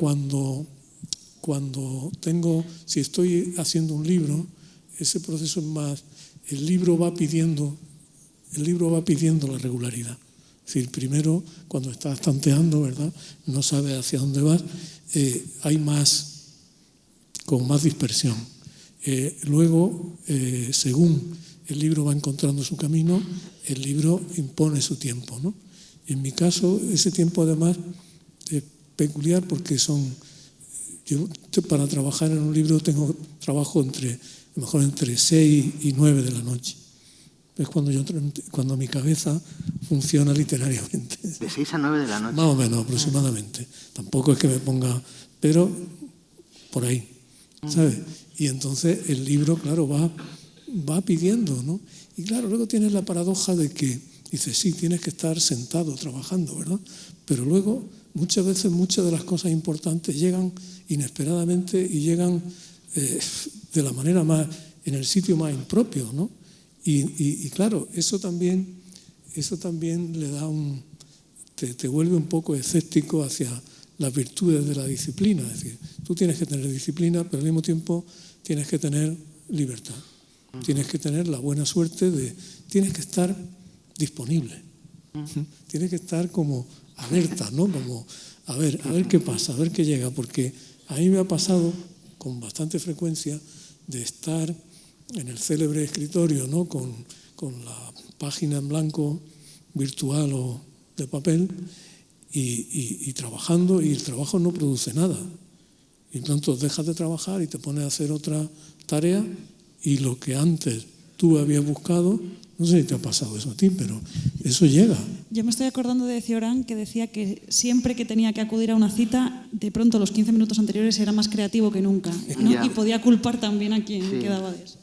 si estoy haciendo un libro, ese proceso es más, el libro va pidiendo la regularidad. Es decir, primero, cuando estás tanteando, ¿verdad? No sabes hacia dónde vas, hay con más dispersión. Luego, según el libro va encontrando su camino, el libro impone su tiempo, ¿no? En mi caso, ese tiempo además es peculiar porque yo para trabajar en un libro trabajo a lo mejor entre 6 y 9 de la noche. Es cuando mi cabeza funciona literariamente. ¿De 6 a 9 de la noche? Más o menos, aproximadamente. Tampoco es que me ponga... Pero por ahí, ¿sabes? Y entonces el libro, claro, va pidiendo, ¿no? Y claro, luego tienes la paradoja de que dices, sí, tienes que estar sentado trabajando, ¿verdad? Pero luego, muchas veces, muchas de las cosas importantes llegan inesperadamente y llegan de la manera más, en el sitio más impropio, ¿no? Y claro, eso también le da te vuelve un poco escéptico hacia las virtudes de la disciplina. Es decir, tú tienes que tener disciplina, pero al mismo tiempo tienes que tener libertad. Tienes que tener la buena suerte tienes que estar disponible. Tienes que estar como alerta, ¿no? Como a ver qué pasa, a ver qué llega, porque a mí me ha pasado con bastante frecuencia de estar en el célebre escritorio, ¿no? Con la página en blanco virtual o de papel y trabajando, y el trabajo no produce nada. Y entonces dejas de trabajar y te pones a hacer otra tarea y lo que antes tú habías buscado No sé si te ha pasado eso a ti, pero eso llega. Yo me estoy acordando de Cioran, que decía que siempre que tenía que acudir a una cita, de pronto los 15 minutos anteriores era más creativo que nunca, ¿no? Ya. Y podía culpar también a quien quedaba de eso.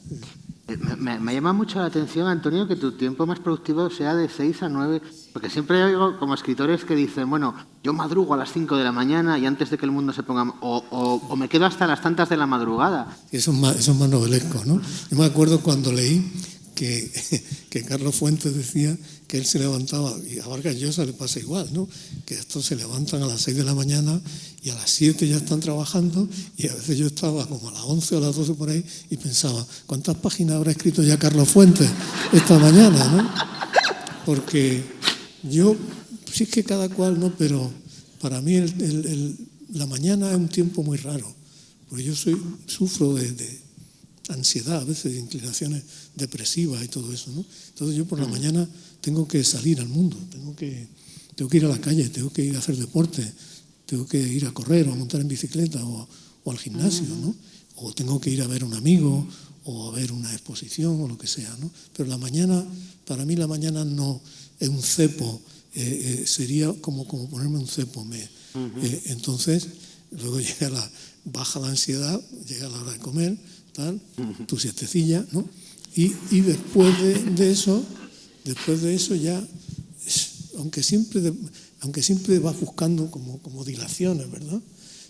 Me llama mucho la atención, Antonio, que tu tiempo más productivo sea de 6 a 9, porque siempre oigo como escritores que dicen, bueno, yo madrugo a las 5 de la mañana y antes de que el mundo se ponga... O me quedo hasta las tantas de la madrugada. Eso es más novelesco, ¿no? Yo me acuerdo cuando leí que Carlos Fuentes decía que él se levantaba, y a Vargas Llosa le pasa igual, ¿no? Que estos se levantan a las 6 de la mañana y a las 7 ya están trabajando, y a veces yo estaba como a las 11 o a las 12 por ahí y pensaba, ¿cuántas páginas habrá escrito ya Carlos Fuentes esta mañana, ¿no? Porque yo, sí es que cada cual, ¿no? Pero para mí la mañana es un tiempo muy raro, porque yo sufro de ansiedad, a veces de inclinaciones depresivas y todo eso, ¿no? Entonces yo por la mañana tengo que salir al mundo, tengo que ir a la calle, tengo que ir a hacer deporte, tengo que ir a correr o a montar en bicicleta o al gimnasio, ¿no? O tengo que ir a ver a un amigo o a ver una exposición o lo que sea, ¿no? Pero la mañana, para mí la mañana no es un cepo, sería como ponerme un cepo. Entonces, luego baja la ansiedad, llega la hora de comer, tal, tu siestecilla, ¿no? Y después de eso ya, aunque siempre vas buscando como dilaciones, ¿verdad?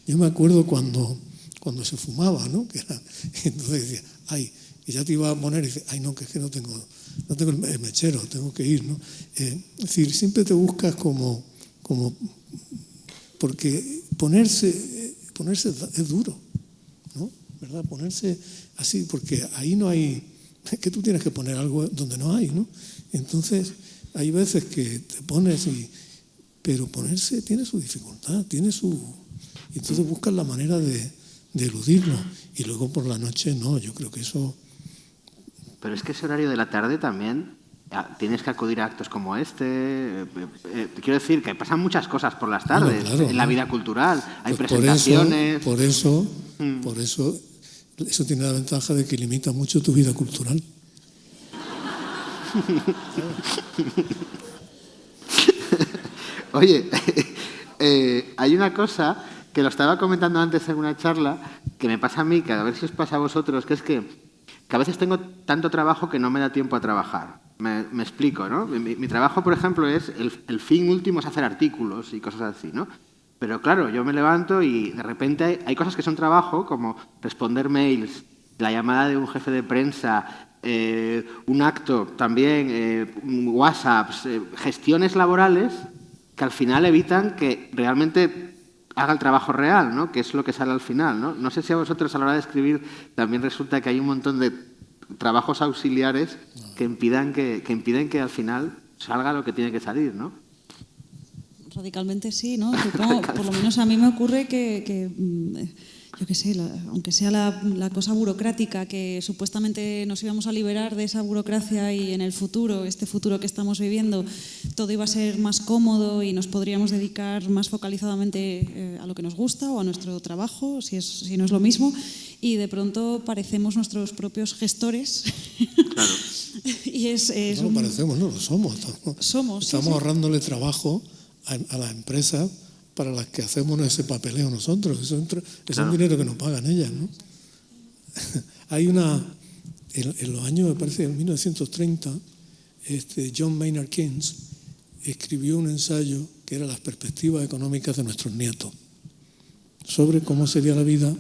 Yo me acuerdo cuando se fumaba, ¿no? Entonces decía, ay, y ya te iba a poner y dices, ay, no, que es que no tengo el mechero, tengo que ir, ¿no? Es decir, siempre te buscas como porque ponerse es duro, ¿no? ¿Verdad? Ponerse así, porque ahí no hay, es que tú tienes que poner algo donde no hay, ¿no? Entonces, hay veces que te pones pero ponerse tiene su dificultad, y entonces buscas la manera de eludirlo, y luego por la noche no, yo creo que eso... Pero es que ese horario de la tarde también tienes que acudir a actos como este. Quiero decir que pasan muchas cosas por las tardes, bueno, claro, en la vida cultural. Hay pues presentaciones. Por eso, eso tiene la ventaja de que limita mucho tu vida cultural. Oye, hay una cosa que lo estaba comentando antes en una charla que me pasa a mí, que a ver si os pasa a vosotros, que es que a veces tengo tanto trabajo que no me da tiempo a trabajar. Me explico, ¿no? Mi trabajo, por ejemplo, es el fin último es hacer artículos y cosas así, ¿no? Pero claro, yo me levanto y de repente hay cosas que son trabajo, como responder mails, la llamada de un jefe de prensa, un acto también, WhatsApps, gestiones laborales que al final evitan que realmente haga el trabajo real, ¿no? Que es lo que sale al final, ¿no? No sé si a vosotros a la hora de escribir también resulta que hay un montón de trabajos auxiliares que impiden que al final salga lo que tiene que salir, ¿no? Radicalmente sí, ¿no? Supongo, por lo menos a mí me ocurre que yo qué sé, aunque sea la cosa burocrática, que supuestamente nos íbamos a liberar de esa burocracia y en el futuro, este futuro que estamos viviendo, todo iba a ser más cómodo y nos podríamos dedicar más focalizadamente a lo que nos gusta o a nuestro trabajo, si no es lo mismo, y de pronto parecemos nuestros propios gestores. Claro. Y no lo parecemos, no lo somos. Estamos ahorrándole trabajo a las empresas para las que hacemos ese papeleo nosotros. Eso es un dinero que nos pagan ellas, ¿no? Hay en los años, me parece, en 1930, John Maynard Keynes escribió un ensayo que era las perspectivas económicas de nuestros nietos, sobre cómo sería la vida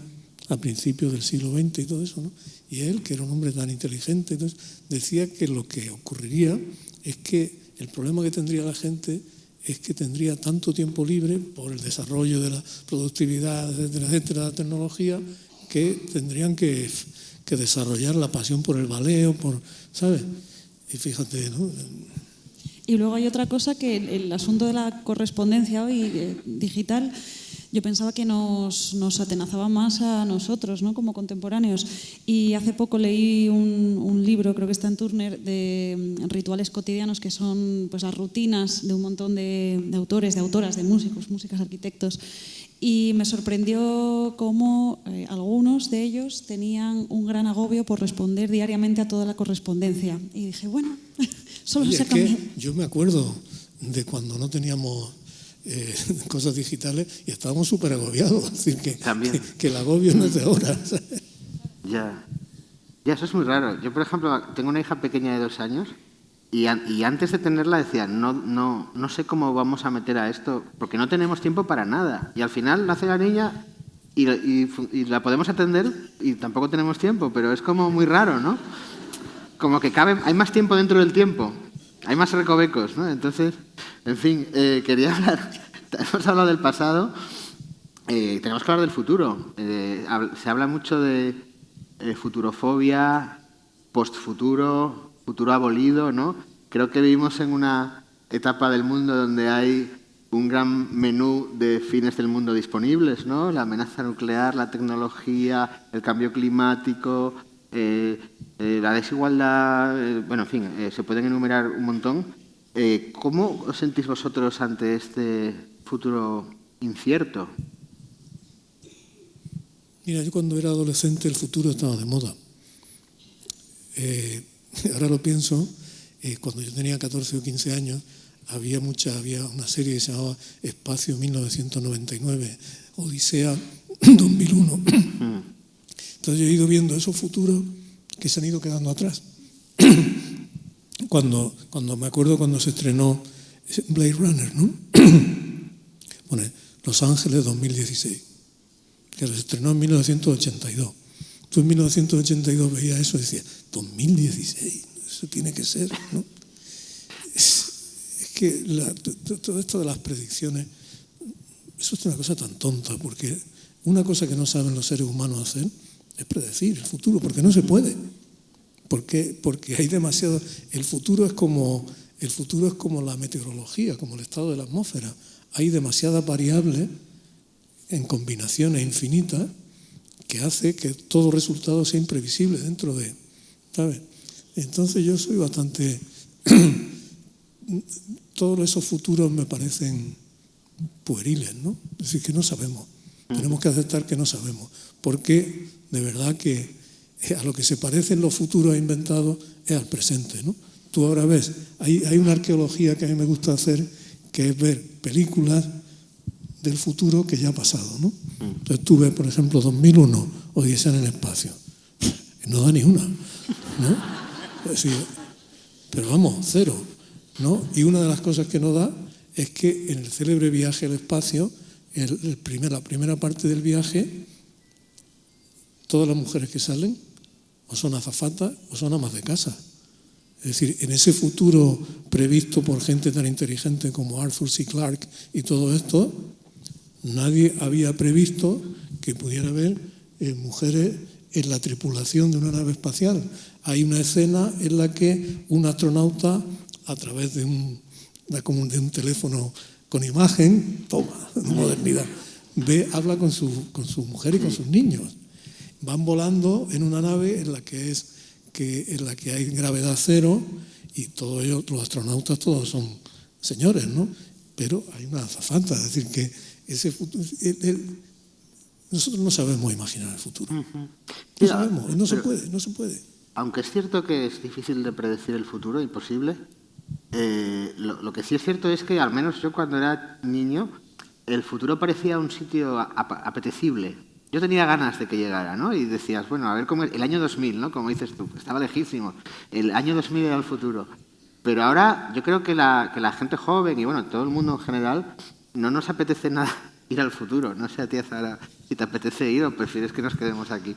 a principios del siglo XX y todo eso, ¿no? Y él, que era un hombre tan inteligente, entonces, decía que lo que ocurriría es que el problema que tendría la gente es que tendría tanto tiempo libre por el desarrollo de la productividad, etcétera, de la tecnología, que tendrían que desarrollar la pasión por el baleo, ¿sabes? Y fíjate, ¿no? Y luego hay otra cosa, que el asunto de la correspondencia hoy digital yo pensaba que nos atenazaba más a nosotros, ¿no? Como contemporáneos. Y hace poco leí un libro, creo que está en Turner, de rituales cotidianos, que son pues las rutinas de un montón de autores, de autoras, de músicos, músicas, arquitectos. Y me sorprendió cómo algunos de ellos tenían un gran agobio por responder diariamente a toda la correspondencia. Y dije, bueno, solo se cambia. Yo me acuerdo de cuando no teníamos cosas digitales y estábamos súper agobiados. Es decir, que el agobio no es de ahora. Ya, eso es muy raro. Yo, por ejemplo, tengo una hija pequeña de 2 años y antes de tenerla decía, no sé cómo vamos a meter a esto, porque no tenemos tiempo para nada. Y al final nace la niña y la podemos atender y tampoco tenemos tiempo, pero es como muy raro, ¿no? Como que hay más tiempo dentro del tiempo, hay más recovecos, ¿no? Entonces, en fin, quería hablar, hemos hablado del pasado, tenemos que hablar del futuro. Se habla mucho de futurofobia, postfuturo, futuro abolido, ¿no? Creo que vivimos en una etapa del mundo donde hay un gran menú de fines del mundo disponibles, ¿no? La amenaza nuclear, la tecnología, el cambio climático, la desigualdad, bueno, en fin, se pueden enumerar un montón. ¿Cómo os sentís vosotros ante este futuro incierto? Mira, yo cuando era adolescente el futuro estaba de moda. Ahora lo pienso, cuando yo tenía 14 o 15 años, había una serie que se llamaba Espacio 1999, Odisea 2001. Entonces yo he ido viendo esos futuros que se han ido quedando atrás. Cuando me acuerdo cuando se estrenó Blade Runner, ¿no? Pone Los Ángeles 2016, que se estrenó en 1982. Tú en 1982 veías eso y decías, 2016, eso tiene que ser, ¿no? Es que todo esto de las predicciones, eso es una cosa tan tonta, porque una cosa que no saben los seres humanos hacer es predecir el futuro, porque no se puede. Porque hay demasiado. El futuro es como la meteorología, como el estado de la atmósfera. Hay demasiadas variables en combinaciones infinitas que hace que todo resultado sea imprevisible dentro de, ¿sabes? Entonces yo soy bastante. Todos esos futuros me parecen pueriles, ¿no? Es decir, que no sabemos. Tenemos que aceptar que no sabemos. Porque de verdad que a lo que se parecen los futuros inventados es al presente, ¿no? Tú ahora ves, hay una arqueología que a mí me gusta hacer, que es ver películas del futuro que ya ha pasado, ¿no? Entonces tú ves, por ejemplo, 2001, Odisea en el espacio. No da ni una, ¿no? Es decir, pero vamos, cero, ¿no? Y una de las cosas que no da es que en el célebre viaje al espacio, la primera parte del viaje, todas las mujeres que salen o son azafatas o son amas de casa. Es decir, en ese futuro previsto por gente tan inteligente como Arthur C. Clarke y todo esto, nadie había previsto que pudiera haber mujeres en la tripulación de una nave espacial. Hay una escena en la que un astronauta, a través de un teléfono con imagen, modernidad, habla con su mujer y con sus niños. Van volando en una nave en la que hay gravedad cero y todos ellos, los astronautas, todos son señores, ¿no? Pero hay una azafata, es decir, que ese futuro, nosotros no sabemos imaginar el futuro. No sabemos, no se puede. Aunque es cierto que es difícil de predecir el futuro, imposible, lo que sí es cierto es que, al menos yo cuando era niño, el futuro parecía un sitio apetecible. Yo tenía ganas de que llegara, ¿no? Y decías, bueno, a ver cómo el año 2000, ¿no? Como dices tú, estaba lejísimo. El año 2000 era el futuro. Pero ahora yo creo que la gente joven y, bueno, todo el mundo en general, no nos apetece nada ir al futuro. No sé a ti, Zara, si te apetece ir o prefieres que nos quedemos aquí.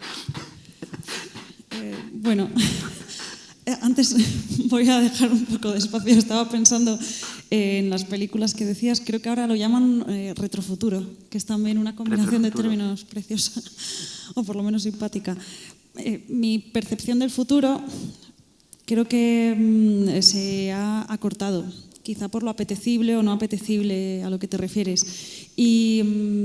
Bueno, antes voy a dejar un poco de espacio. Estaba pensando en las películas que decías. Creo que ahora lo llaman retrofuturo, que es también una combinación de términos preciosa, o por lo menos simpática. Mi percepción del futuro creo que se ha acortado quizá por lo apetecible o no apetecible a lo que te refieres. Y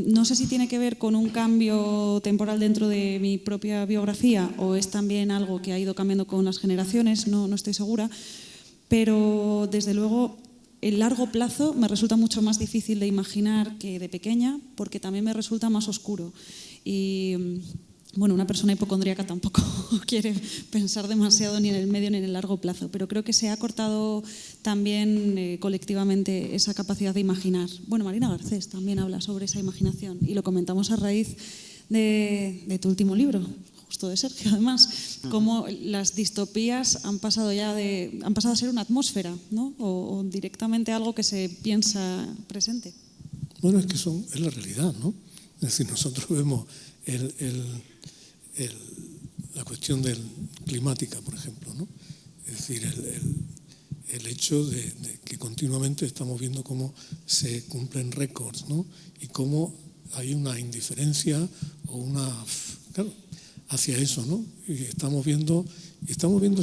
no sé si tiene que ver con un cambio temporal dentro de mi propia biografía o es también algo que ha ido cambiando con las generaciones, no estoy segura, pero desde luego el largo plazo me resulta mucho más difícil de imaginar que de pequeña, porque también me resulta más oscuro. Y bueno, una persona hipocondríaca tampoco quiere pensar demasiado ni en el medio ni en el largo plazo, pero creo que se ha cortado también colectivamente esa capacidad de imaginar. Bueno, Marina Garcés también habla sobre esa imaginación y lo comentamos a raíz de tu último libro, justo de Sergio, además, cómo las distopías han pasado a ser una atmósfera, ¿no? O directamente algo que se piensa presente. Bueno, es la realidad, ¿no? Es decir, nosotros vemos la cuestión climática, por ejemplo, ¿no? Es decir, el hecho de que continuamente estamos viendo cómo se cumplen récords, ¿no? Y cómo hay una indiferencia o claro, hacia eso, ¿no? Y estamos viendo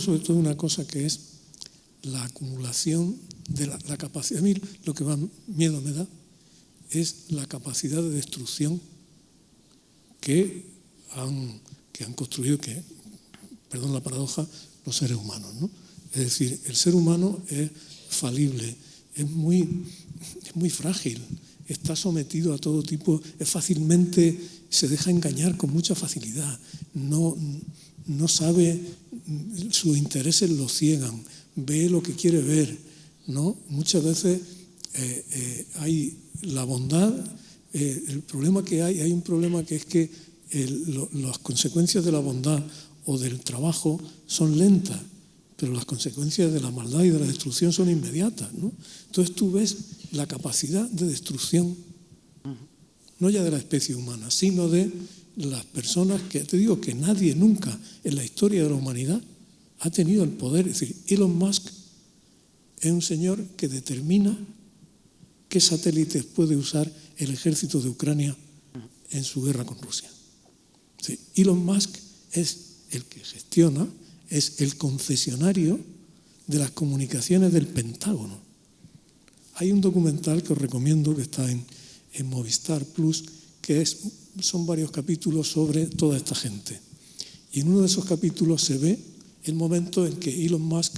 sobre todo una cosa que es la acumulación de la capacidad. A mí lo que más miedo me da es la capacidad de destrucción que han construido, perdón la paradoja, los seres humanos, ¿no? Es decir, el ser humano es falible, es muy frágil, está sometido a todo tipo, se deja engañar con mucha facilidad, no sabe, sus intereses lo ciegan, ve lo que quiere ver, ¿no? Muchas veces hay la bondad, el problema que hay un problema que es que las consecuencias de la bondad o del trabajo son lentas, pero las consecuencias de la maldad y de la destrucción son inmediatas, ¿no? Entonces tú ves la capacidad de destrucción, no ya de la especie humana, sino de las personas que, te digo, que nadie nunca en la historia de la humanidad ha tenido el poder. Es decir, Elon Musk es un señor que determina qué satélites puede usar el ejército de Ucrania en su guerra con Rusia. Sí, Elon Musk es el que gestiona, es el concesionario de las comunicaciones del Pentágono. Hay un documental que os recomiendo que está en Movistar Plus, que son varios capítulos sobre toda esta gente. Y en uno de esos capítulos se ve el momento en que Elon Musk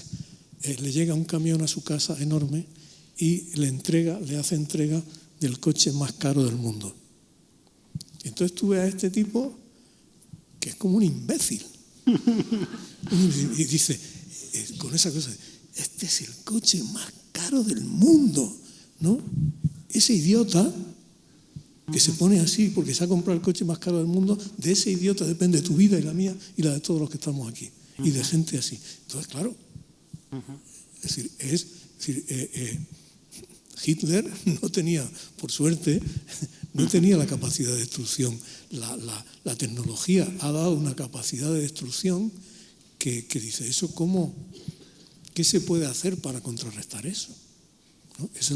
le llega un camión a su casa enorme y le hace entrega del coche más caro del mundo. Entonces tú ves a este tipo que es como un imbécil. Y dice, con esa cosa, este es el coche más caro del mundo, ¿no? Ese idiota que se pone así porque se ha comprado el coche más caro del mundo, de ese idiota depende tu vida y la mía y la de todos los que estamos aquí, y de gente así. Entonces, claro, es decir, Hitler no tenía, por suerte, no tenía la capacidad de destrucción. La tecnología ha dado una capacidad de destrucción que dice, ¿eso cómo? ¿Qué se puede hacer para contrarrestar eso? ¿No? Esa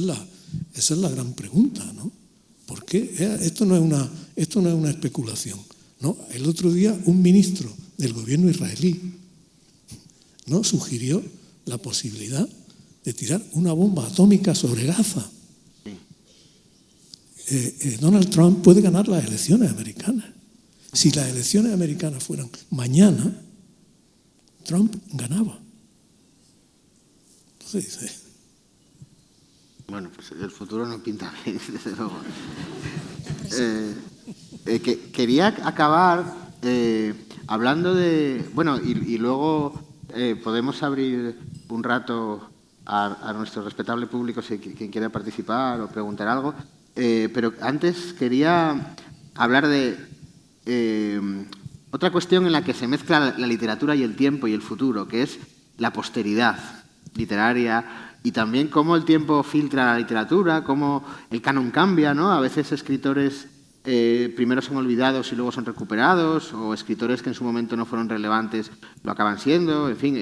es la gran pregunta, ¿no? ¿Por qué? Esto no es una especulación, ¿no? El otro día un ministro del gobierno israelí, ¿no?, sugirió la posibilidad de tirar una bomba atómica sobre Gaza. Donald Trump puede ganar las elecciones americanas. Si las elecciones americanas fueran mañana, Trump ganaba. Entonces dice... Bueno, pues el futuro no pinta bien, desde luego. Quería acabar hablando de... Bueno, y luego podemos abrir un rato a nuestro respetable público si quien quiera participar o preguntar algo. Pero antes quería hablar de otra cuestión en la que se mezcla la literatura y el tiempo y el futuro, que es la posteridad literaria y también cómo el tiempo filtra la literatura, cómo el canon cambia, ¿no? A veces escritores primero son olvidados y luego son recuperados, o escritores que en su momento no fueron relevantes lo acaban siendo, en fin.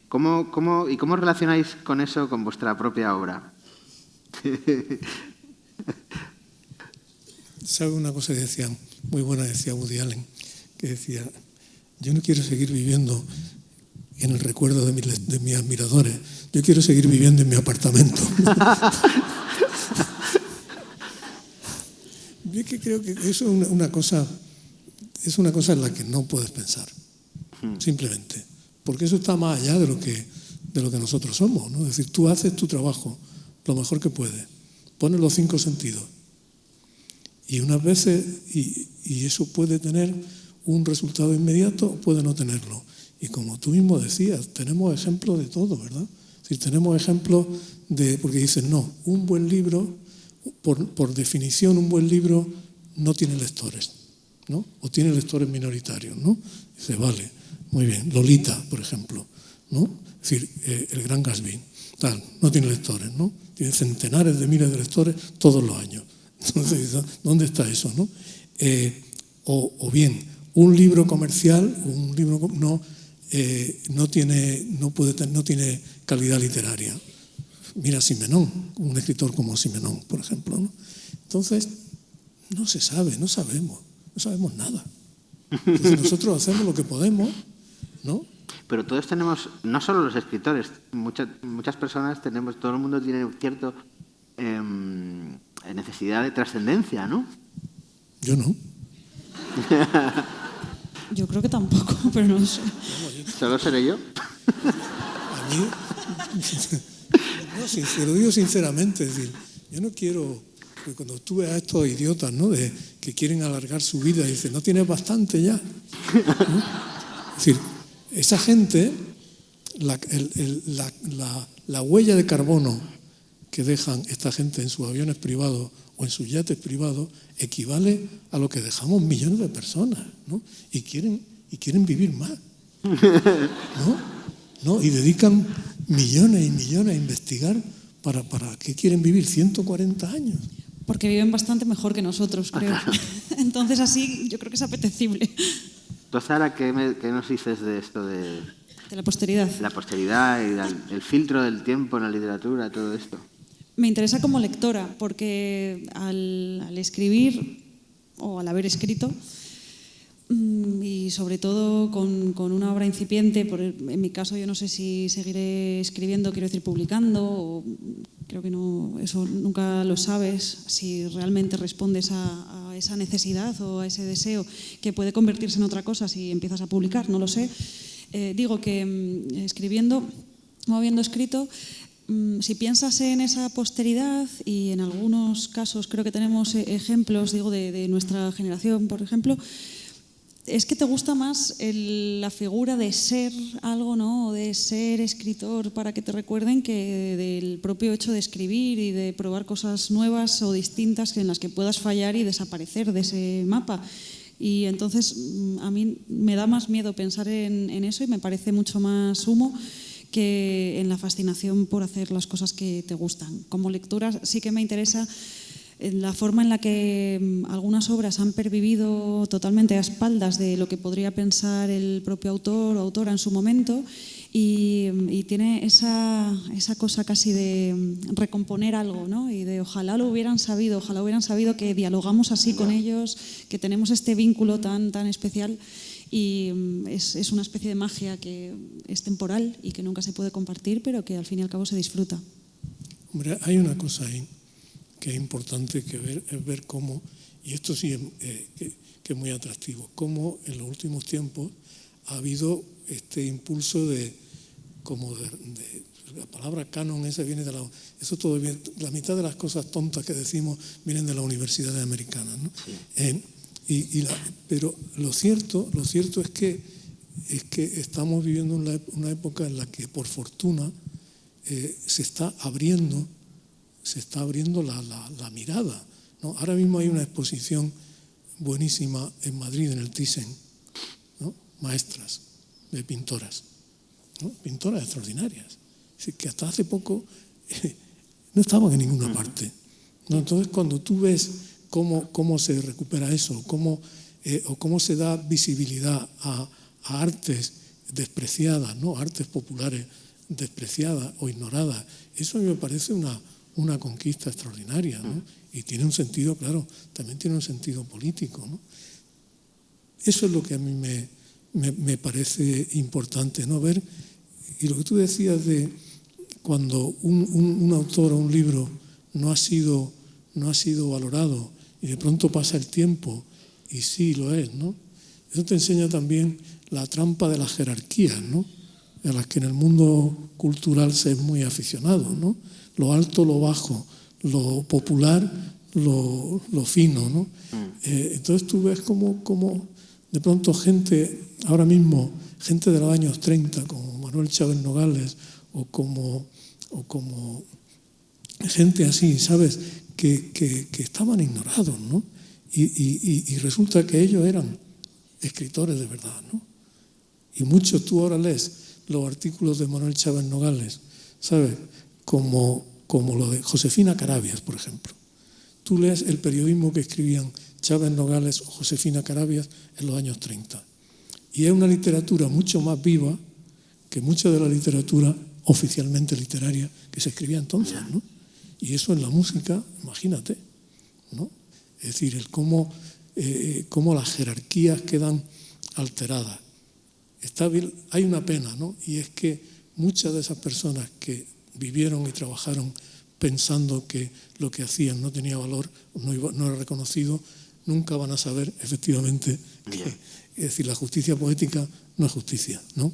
¿Cómo relacionáis con eso con vuestra propia obra? ¿Sabe una cosa que decía, muy buena, decía Woody Allen, que decía, yo no quiero seguir viviendo en el recuerdo de mis admiradores, yo quiero seguir viviendo en mi apartamento. Yo es que creo que eso es una cosa en la que no puedes pensar, simplemente, porque eso está más allá de lo que nosotros somos, ¿no? Es decir, tú haces tu trabajo lo mejor que puedes, pones los 5 sentidos, y unas veces, y eso puede tener un resultado inmediato o puede no tenerlo. Y como tú mismo decías, tenemos ejemplos de todo, ¿verdad? Es decir, tenemos ejemplos porque dicen, no, un buen libro, por definición, un buen libro no tiene lectores, ¿no? O tiene lectores minoritarios, ¿no? Dice, vale, muy bien. Lolita, por ejemplo, ¿no? Es decir, El Gran Gatsby, tal, no tiene lectores, ¿no? Tiene centenares de miles de lectores todos los años. Entonces, ¿dónde está eso, no? O bien, un libro comercial, un libro no tiene calidad literaria. Mira Simenón, un escritor como Simenón, por ejemplo, ¿no? Entonces, no se sabe, no sabemos nada. Entonces, nosotros hacemos lo que podemos, ¿no? Pero todos tenemos, no solo los escritores, muchas personas tenemos, todo el mundo tiene cierta necesidad de trascendencia, ¿no? Yo no. Yo creo que tampoco, pero no sé. ¿Solo seré yo? A mí, no, lo digo sinceramente, es decir, yo no quiero, porque cuando tú ves a estos idiotas, ¿no? Que quieren alargar su vida y dicen, ¿no tienes bastante ya? ¿No? Es decir, esa gente, la huella de carbono que dejan esta gente en sus aviones privados o en sus yates privados equivale a lo que dejamos millones de personas, ¿no? Y quieren vivir más, ¿no? Y dedican millones y millones a investigar para ¿qué quieren vivir? 140 años. Porque viven bastante mejor que nosotros, creo. Entonces así yo creo que es apetecible. Entonces, ahora, ¿qué nos dices de esto de la posteridad? La posteridad y el filtro del tiempo en la literatura, todo esto. Me interesa como lectora, porque al escribir, o al haber escrito, y sobre todo con una obra incipiente, en mi caso yo no sé si seguiré escribiendo, quiero decir publicando, o creo que no, eso nunca lo sabes, si realmente respondes a esa necesidad o a ese deseo que puede convertirse en otra cosa si empiezas a publicar, no lo sé. Digo que escribiendo o habiendo escrito, si piensas en esa posteridad, y en algunos casos creo que tenemos ejemplos, digo, de nuestra generación, por ejemplo, es que te gusta más la figura de ser algo, ¿no? O de ser escritor para que te recuerden, que del propio hecho de escribir y de probar cosas nuevas o distintas en las que puedas fallar y desaparecer de ese mapa. Y entonces a mí me da más miedo pensar en eso, y me parece mucho más humo que en la fascinación por hacer las cosas que te gustan. Como lectora sí que me interesa la forma en la que algunas obras han pervivido totalmente a espaldas de lo que podría pensar el propio autor o autora en su momento, y tiene esa cosa casi de recomponer algo, ¿no? Y de ojalá hubieran sabido que dialogamos así con ellos, que tenemos este vínculo tan especial, y es una especie de magia que es temporal y que nunca se puede compartir, pero que al fin y al cabo se disfruta. Hombre, hay una cosa ahí que es importante es ver cómo, y esto sí que es muy atractivo, cómo en los últimos tiempos ha habido este impulso de la palabra canon, esa viene de eso todo viene, la mitad de las cosas tontas que decimos vienen de las universidades americanas, ¿no? Sí. Pero lo cierto es que estamos viviendo una época en la que, por fortuna, se está abriendo la mirada, ¿no? Ahora mismo hay una exposición buenísima en Madrid, en el Thyssen, ¿no? Maestras de pintoras, ¿no? Pintoras extraordinarias, es decir, que hasta hace poco no estaban en ninguna parte, ¿no? Entonces, cuando tú ves cómo se recupera eso, o cómo se da visibilidad a artes despreciadas, ¿no? Artes populares despreciadas o ignoradas, eso a mí me parece una conquista extraordinaria, ¿no? Y tiene un sentido, claro, también tiene un sentido político, ¿no? Eso es lo que a mí me parece importante, ¿no? Ver, y lo que tú decías de cuando un autor o un libro no ha sido valorado y de pronto pasa el tiempo y sí lo es, ¿no? Eso te enseña también la trampa de las jerarquías, ¿no? A las que en el mundo cultural se es muy aficionado, ¿no? Lo alto, lo bajo, lo popular, lo fino, ¿no? Entonces tú ves como de pronto ahora mismo, gente de los años 30, como Manuel Chávez Nogales, o como gente así, ¿sabes?, que estaban ignorados, ¿no? Y resulta que ellos eran escritores de verdad, ¿no? Y muchos, tú ahora lees los artículos de Manuel Chávez Nogales, ¿sabes?, como lo de Josefina Carabias, por ejemplo. Tú lees el periodismo que escribían Chávez Nogales o Josefina Carabias en los años 30. Y es una literatura mucho más viva que mucha de la literatura oficialmente literaria que se escribía entonces, ¿no? Y eso en la música, imagínate, ¿no? Es decir, cómo las jerarquías quedan alteradas. Hay una pena, ¿no? Y es que muchas de esas personas que vivieron y trabajaron pensando que lo que hacían no tenía valor, no era reconocido, nunca van a saber efectivamente que, es decir, la justicia poética no es justicia, ¿no?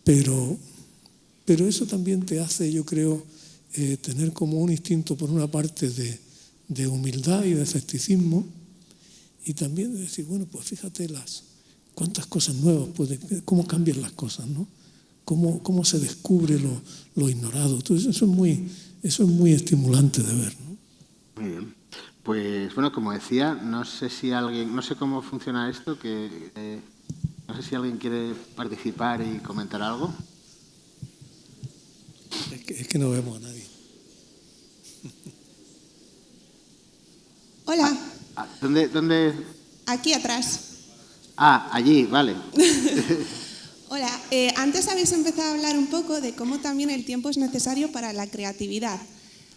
Pero eso también te hace, yo creo, tener como un instinto, por una parte, de humildad y de escepticismo, y también de decir, bueno, pues fíjate cuántas cosas nuevas, cómo cambian las cosas, ¿no? Cómo se descubre lo ignorado. Entonces, eso es muy estimulante de ver, ¿no? Muy bien. Pues bueno, como decía, no sé cómo funciona esto, no sé si alguien quiere participar y comentar algo. Es que no vemos a nadie. Hola. ¿Dónde? Aquí atrás. Allí, vale. Hola. Antes habéis empezado a hablar un poco de cómo también el tiempo es necesario para la creatividad.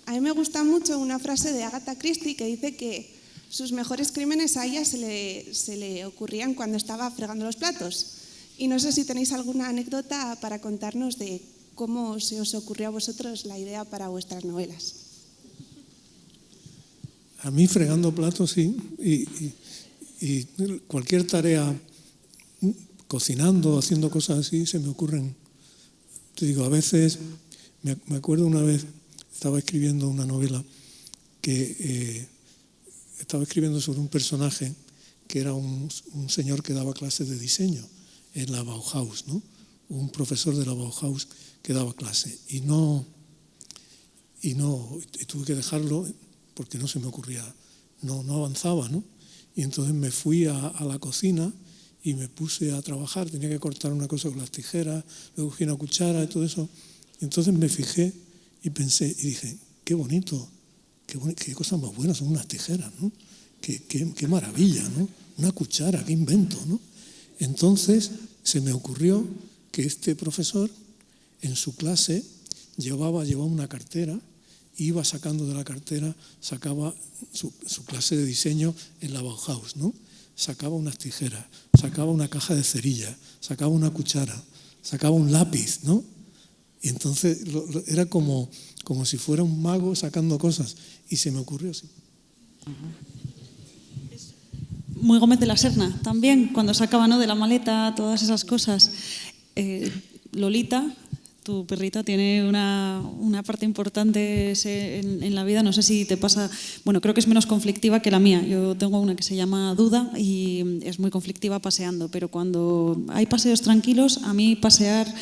A mí me gusta mucho una frase de Agatha Christie que dice que sus mejores crímenes a ella se le ocurrían cuando estaba fregando los platos. Y no sé si tenéis alguna anécdota para contarnos de cómo se os ocurrió a vosotros la idea para vuestras novelas. A mí fregando platos, sí, y cualquier tarea, cocinando, haciendo cosas así, se me ocurren. Te digo, a veces, me acuerdo una vez, estaba escribiendo una novela que estaba escribiendo sobre un personaje que era un señor que daba clases de diseño en la Bauhaus, ¿no? Un profesor de la Bauhaus que daba clase. Y tuve que dejarlo porque no se me ocurría, no avanzaba, ¿no? Y entonces me fui a la cocina y me puse a trabajar. Tenía que cortar una cosa con las tijeras, luego cogí una cuchara y todo eso. Y entonces me fijé y pensé y dije, qué bonito, qué cosas más buenas son unas tijeras, ¿no? Qué maravilla, ¿no? Una cuchara, qué invento, ¿no? Entonces se me ocurrió que este profesor en su clase llevaba una cartera, iba sacando de la cartera, sacaba su clase de diseño en la Bauhaus, ¿no? Sacaba unas tijeras, sacaba una caja de cerillas, sacaba una cuchara, sacaba un lápiz, ¿no? Y entonces era como si fuera un mago sacando cosas. Y se me ocurrió así. Muy Gómez de la Serna también, cuando sacaba, ¿no?, de la maleta todas esas cosas. Lolita, tu perrita, tiene una parte importante en la vida. No sé si te pasa, bueno, creo que es menos conflictiva que la mía. Yo tengo una que se llama Duda y es muy conflictiva paseando, pero cuando hay paseos tranquilos, a mí pasear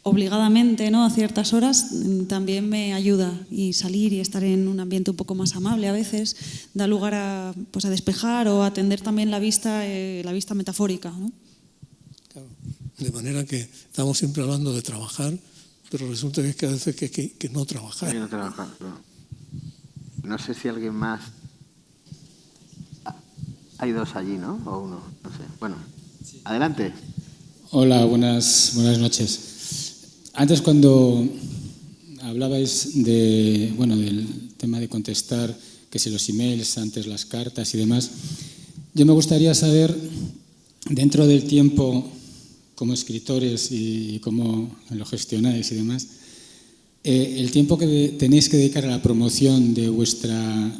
obligadamente, ¿no?, a ciertas horas también me ayuda, y salir y estar en un ambiente un poco más amable a veces da lugar a despejar o a atender también la vista metafórica, ¿no? Claro. De manera que estamos siempre hablando de trabajar, pero resulta que es que a veces que no trabajar. No trabajar, no. No sé si alguien más. Hay dos allí, ¿no? O uno, no sé. Bueno, adelante. Hola, buenas noches. Antes, cuando hablabais del tema de contestar, que si los emails, antes las cartas y demás, yo me gustaría saber, dentro del tiempo como escritores y cómo lo gestionáis y demás, El tiempo que tenéis que dedicar a la promoción de vuestra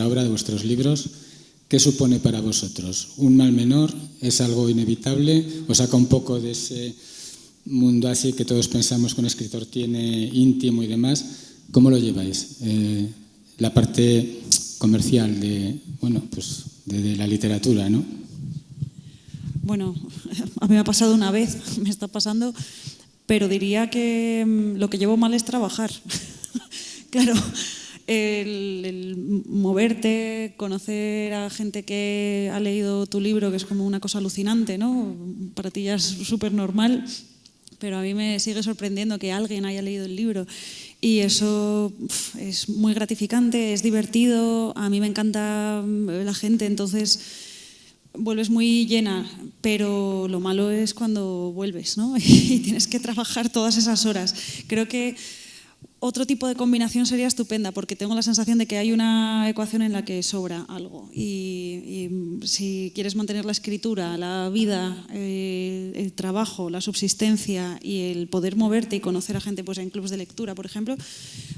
obra, de vuestros libros, ¿qué supone para vosotros? ¿Un mal menor? ¿Es algo inevitable? ¿Os saca un poco de ese mundo así que todos pensamos que un escritor tiene íntimo y demás? ¿Cómo lo lleváis? La parte comercial de la literatura, ¿no? Bueno, a mí me ha pasado una vez, me está pasando, pero diría que lo que llevo mal es trabajar. Claro, el moverte, conocer a gente que ha leído tu libro, que es como una cosa alucinante, ¿no? Para ti ya es súper normal, pero a mí me sigue sorprendiendo que alguien haya leído el libro. Y eso es muy gratificante, es divertido, a mí me encanta la gente, entonces vuelves muy llena, pero lo malo es cuando vuelves, ¿no? Y tienes que trabajar todas esas horas. Creo que otro tipo de combinación sería estupenda, porque tengo la sensación de que hay una ecuación en la que sobra algo. Y si quieres mantener la escritura, la vida, el trabajo, la subsistencia y el poder moverte y conocer a gente pues en clubs de lectura, por ejemplo,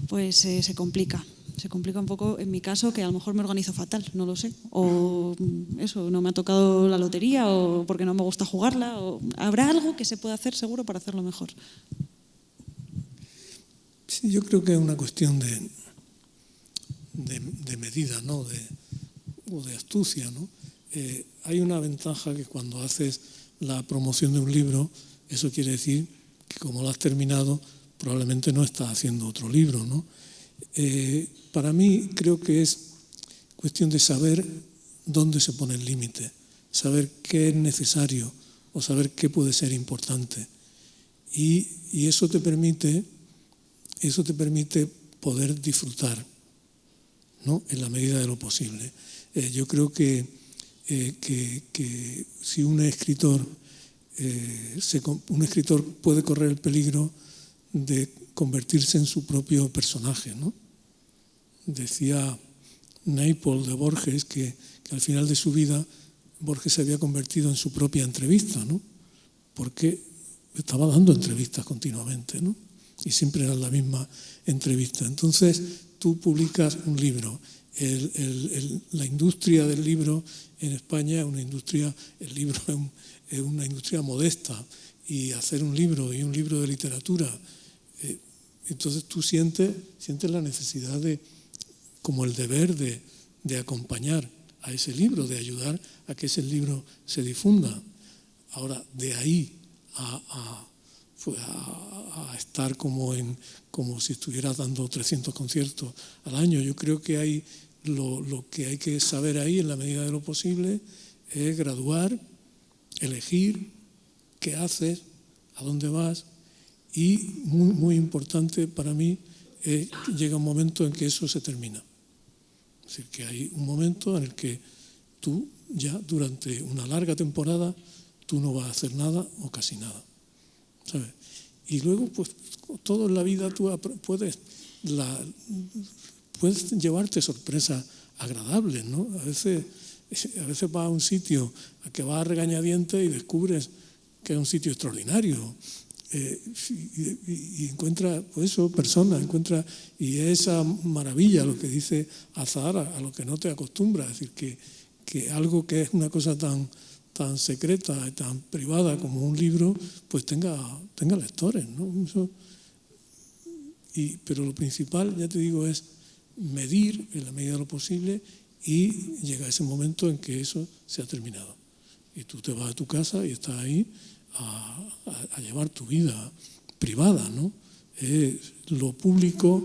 pues se complica. Se complica un poco en mi caso, que a lo mejor me organizo fatal, no lo sé. O eso, no me ha tocado la lotería, o porque no me gusta jugarla. O habrá algo que se pueda hacer seguro para hacerlo mejor. Sí, yo creo que es una cuestión de medida, ¿no? O de astucia, ¿no? Hay una ventaja que cuando haces la promoción de un libro, eso quiere decir que como lo has terminado, probablemente no estás haciendo otro libro, ¿no? Para mí creo que es cuestión de saber dónde se pone el límite, saber qué es necesario o saber qué puede ser importante. Y eso te permite poder disfrutar, ¿no? En la medida de lo posible. Yo creo que si un escritor puede correr el peligro de convertirse en su propio personaje, ¿no? Decía Naipaul de Borges que al final de su vida Borges se había convertido en su propia entrevista, ¿no? Porque estaba dando entrevistas continuamente, ¿no? Y siempre era la misma entrevista. Entonces tú publicas un libro. La industria del libro en España es una industria, el libro es una industria modesta, y hacer un libro y un libro de literatura, entonces tú sientes la necesidad como el deber de acompañar a ese libro, de ayudar a que ese libro se difunda. Ahora, de ahí a estar como si estuvieras dando 300 conciertos al año, yo creo que lo que hay que saber ahí, en la medida de lo posible, es graduar, elegir qué haces, a dónde vas, y muy, muy importante para mí, llega un momento en que eso se termina. Es decir, que hay un momento en el que tú ya durante una larga temporada tú no vas a hacer nada o casi nada, ¿sabes? Y luego, pues, todo en la vida tú puedes llevarte sorpresas agradables, ¿no? A veces vas a un sitio a que vas a regañadientes y descubres que es un sitio extraordinario. Y encuentra pues eso, personas, y esa maravilla, lo que dice Azahara, a lo que no te acostumbras, es decir, que algo que es una cosa tan secreta y tan privada como un libro, pues tenga lectores, ¿no? Pero lo principal, ya te digo, es medir en la medida de lo posible y llega ese momento en que eso se ha terminado. Y tú te vas a tu casa y estás ahí a llevar tu vida privada, ¿no? Lo público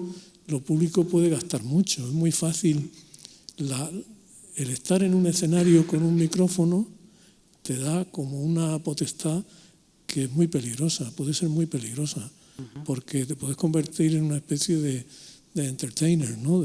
puede gastar mucho. Es muy fácil. El estar en un escenario con un micrófono te da como una potestad que es muy peligrosa, puede ser muy peligrosa, porque te puedes convertir en una especie de entertainer, ¿no?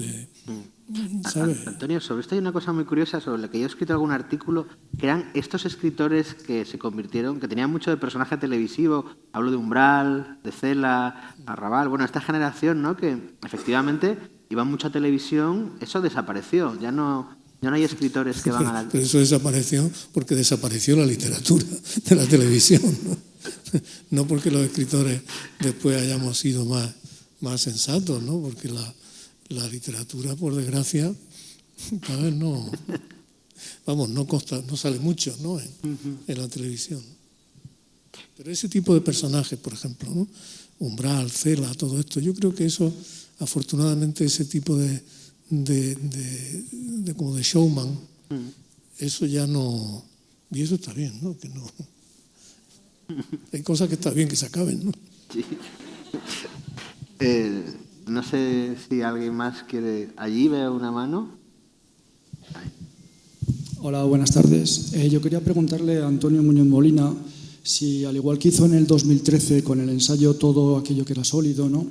¿Sabes? Antonio, sobre esto hay una cosa muy curiosa sobre la que yo he escrito algún artículo, que eran estos escritores que se convirtieron, que tenían mucho de personaje televisivo. Hablo de Umbral, de Cela, Arrabal, bueno, esta generación, ¿no? Que efectivamente iban mucho a televisión, eso desapareció, ya no hay escritores que van a la... Pero eso desapareció porque desapareció la literatura de la televisión, ¿no? No porque los escritores después hayamos sido más más sensatos, ¿no? Porque la literatura, por desgracia, cada vez no sale mucho, ¿no? En la televisión. Pero ese tipo de personajes, por ejemplo, ¿no? Umbral, Cela, todo esto, yo creo que eso, afortunadamente, ese tipo de como de showman, eso ya no, y eso está bien, ¿no? Que no, hay cosas que está bien que se acaben, ¿no? Sí. No sé si alguien más quiere. Allí veo una mano. Ahí. Hola, buenas tardes. Yo quería preguntarle a Antonio Muñoz Molina si, al igual que hizo en el 2013 con el ensayo Todo aquello que era sólido, ¿no?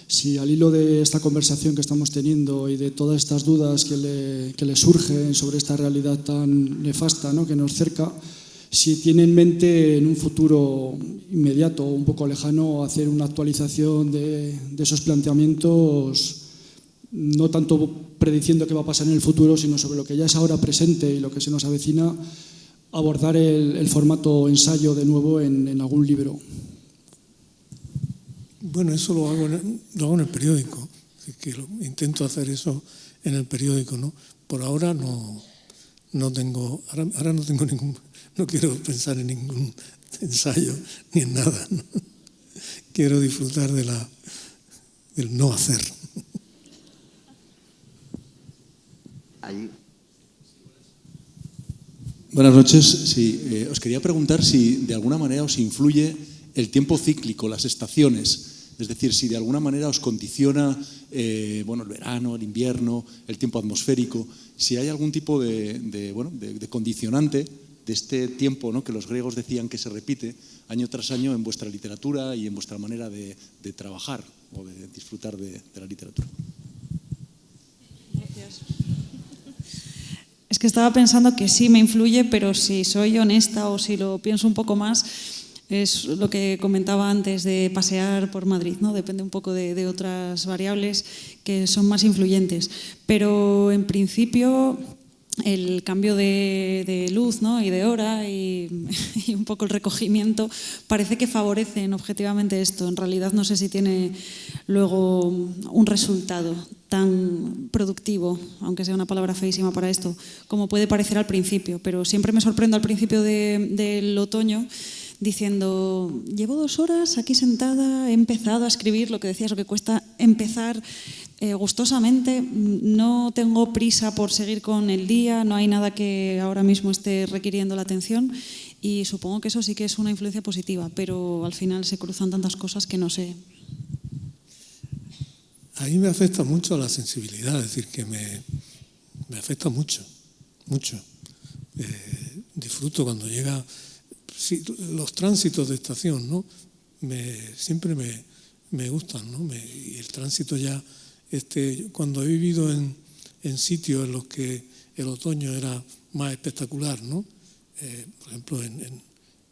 Si al hilo de esta conversación que estamos teniendo y de todas estas dudas que le surgen sobre esta realidad tan nefasta, ¿no?, que nos cerca, si tiene en mente en un futuro inmediato o un poco lejano hacer una actualización de esos planteamientos, no tanto prediciendo qué va a pasar en el futuro, sino sobre lo que ya es ahora presente y lo que se nos avecina, abordar el formato ensayo de nuevo en algún libro. Bueno, eso lo hago en el periódico, intento hacer eso en el periódico, ¿no? Por ahora no tengo ningún, no quiero pensar en ningún ensayo ni en nada, ¿no? Quiero disfrutar del no hacer. Allí. Buenas noches. Sí, os quería preguntar si de alguna manera os influye el tiempo cíclico, las estaciones. Es decir, si de alguna manera os condiciona el verano, el invierno, el tiempo atmosférico, si hay algún tipo de condicionante de este tiempo, ¿no?, que los griegos decían que se repite año tras año en vuestra literatura y en vuestra manera de trabajar o de disfrutar de la literatura. Gracias. Es que estaba pensando que sí me influye, pero si soy honesta o si lo pienso un poco más, es lo que comentaba antes de pasear por Madrid, ¿no? Depende un poco de otras variables que son más influyentes. Pero en principio el cambio de luz, ¿no?, y de hora y un poco el recogimiento parece que favorecen objetivamente esto. En realidad no sé si tiene luego un resultado tan productivo, aunque sea una palabra feísima para esto, como puede parecer al principio. Pero siempre me sorprendo al principio del otoño diciendo, llevo 2 horas aquí sentada, he empezado a escribir, lo que decías, lo que cuesta empezar gustosamente, no tengo prisa por seguir con el día, no hay nada que ahora mismo esté requiriendo la atención y supongo que eso sí que es una influencia positiva, pero al final se cruzan tantas cosas que no sé. A mí me afecta mucho la sensibilidad, es decir, que me afecta mucho. Disfruto cuando llega. Sí, los tránsitos de estación, ¿no? Siempre me gustan, ¿no? Y el tránsito ya, cuando he vivido en sitios en los que el otoño era más espectacular, ¿no? Por ejemplo,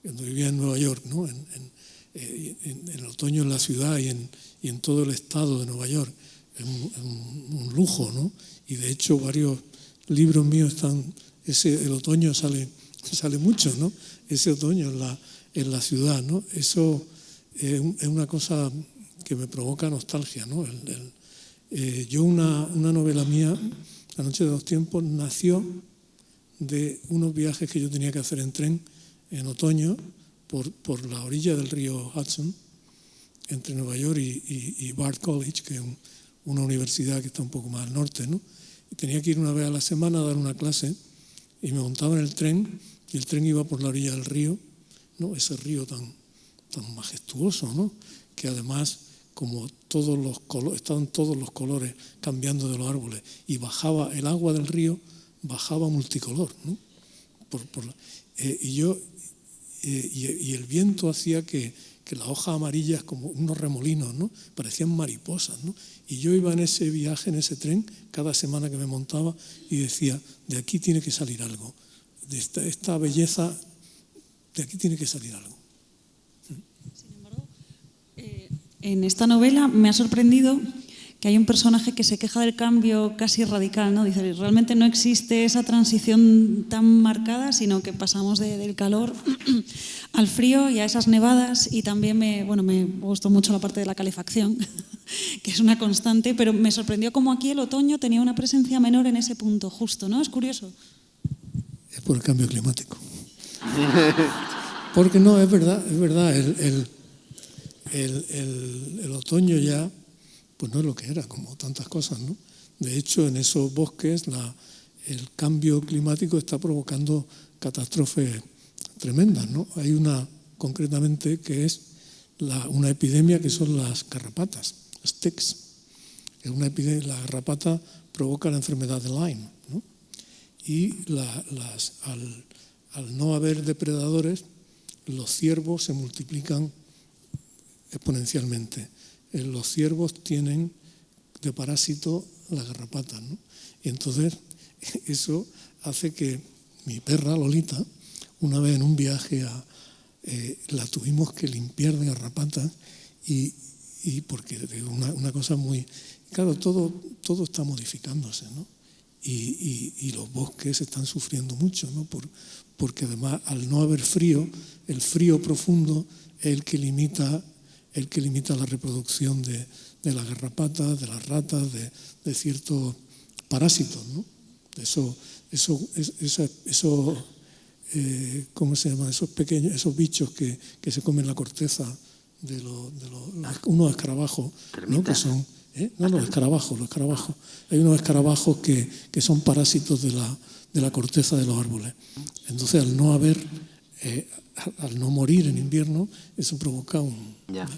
cuando vivía en Nueva York, ¿no? En el otoño en la ciudad y en todo el estado de Nueva York, es un lujo, ¿no? Y de hecho varios libros míos el otoño sale mucho, ¿no? Ese otoño en la ciudad, ¿no? Eso es una cosa que me provoca nostalgia, ¿no? Yo una novela mía, La noche de los tiempos, nació de unos viajes que yo tenía que hacer en tren en otoño por la orilla del río Hudson, entre Nueva York y Bard College, que es una universidad que está un poco más al norte, ¿no? Y tenía que ir una vez a la semana a dar una clase y me montaba en el tren y el tren iba por la orilla del río, ¿no? Ese río tan majestuoso, ¿no? Que además, como estaban todos los colores cambiando de los árboles y bajaba el agua del río, bajaba multicolor, ¿no? Y el viento hacía que las hojas amarillas, como unos remolinos, ¿no?, parecían mariposas, ¿no? Y yo iba en ese viaje, en ese tren, cada semana que me montaba y decía, de aquí tiene que salir algo, de esta belleza, de aquí tiene que salir algo. Sin embargo, en esta novela me ha sorprendido que hay un personaje que se queja del cambio casi radical, ¿no? Dice, realmente no existe esa transición tan marcada, sino que pasamos del calor al frío y a esas nevadas, y también me gustó mucho la parte de la calefacción, que es una constante, pero me sorprendió como aquí el otoño tenía una presencia menor en ese punto justo, ¿no? Es curioso. Es por el cambio climático. Porque no, es verdad, el otoño ya pues no es lo que era, como tantas cosas, ¿no? De hecho, en esos bosques el cambio climático está provocando catástrofes tremendas, ¿no? Hay una, concretamente, que es una epidemia que son las garrapatas, las ticks. Es una epidemia, la garrapata provoca la enfermedad de Lyme, ¿no? Y al no haber depredadores, los ciervos se multiplican exponencialmente. Los ciervos tienen de parásito la garrapata, ¿no? Y entonces eso hace que mi perra Lolita, una vez en un viaje la tuvimos que limpiar de garrapatas y porque una cosa muy... Claro, todo está modificándose, ¿no? Y los bosques están sufriendo mucho, ¿no? Porque además, al no haber frío, el frío profundo es el que limita la reproducción de las garrapatas, de las ratas, de ciertos parásitos, ¿no? ¿Cómo se llama? Esos bichos que se comen la corteza de unos escarabajos, ¿no? Que son... No, los escarabajos. Hay unos escarabajos que son parásitos de la corteza de los árboles. Entonces, al no morir en invierno, eso provoca un... Ya.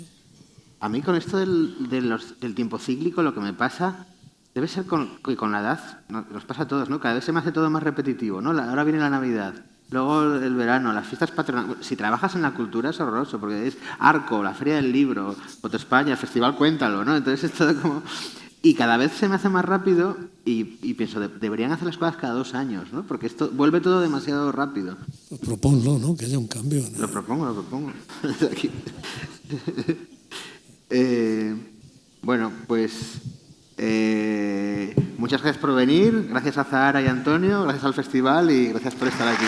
A mí con esto del tiempo cíclico lo que me pasa debe ser que con la edad, nos pasa a todos, ¿no? Cada vez se me hace todo más repetitivo, ¿no? Ahora viene la Navidad, luego el verano, las fiestas patronales. Si trabajas en la cultura es horroroso, porque es Arco, la Feria del Libro, Foto España, el Festival Cuéntalo, ¿no? Entonces es todo como... Y cada vez se me hace más rápido y pienso, deberían hacer las cosas cada 2 años, ¿no? Porque esto vuelve todo demasiado rápido. Pues proponlo, ¿no? Que haya un cambio, ¿no? Lo propongo. Bueno, pues muchas gracias por venir, gracias a Zahara y Antonio, gracias al festival y gracias por estar aquí.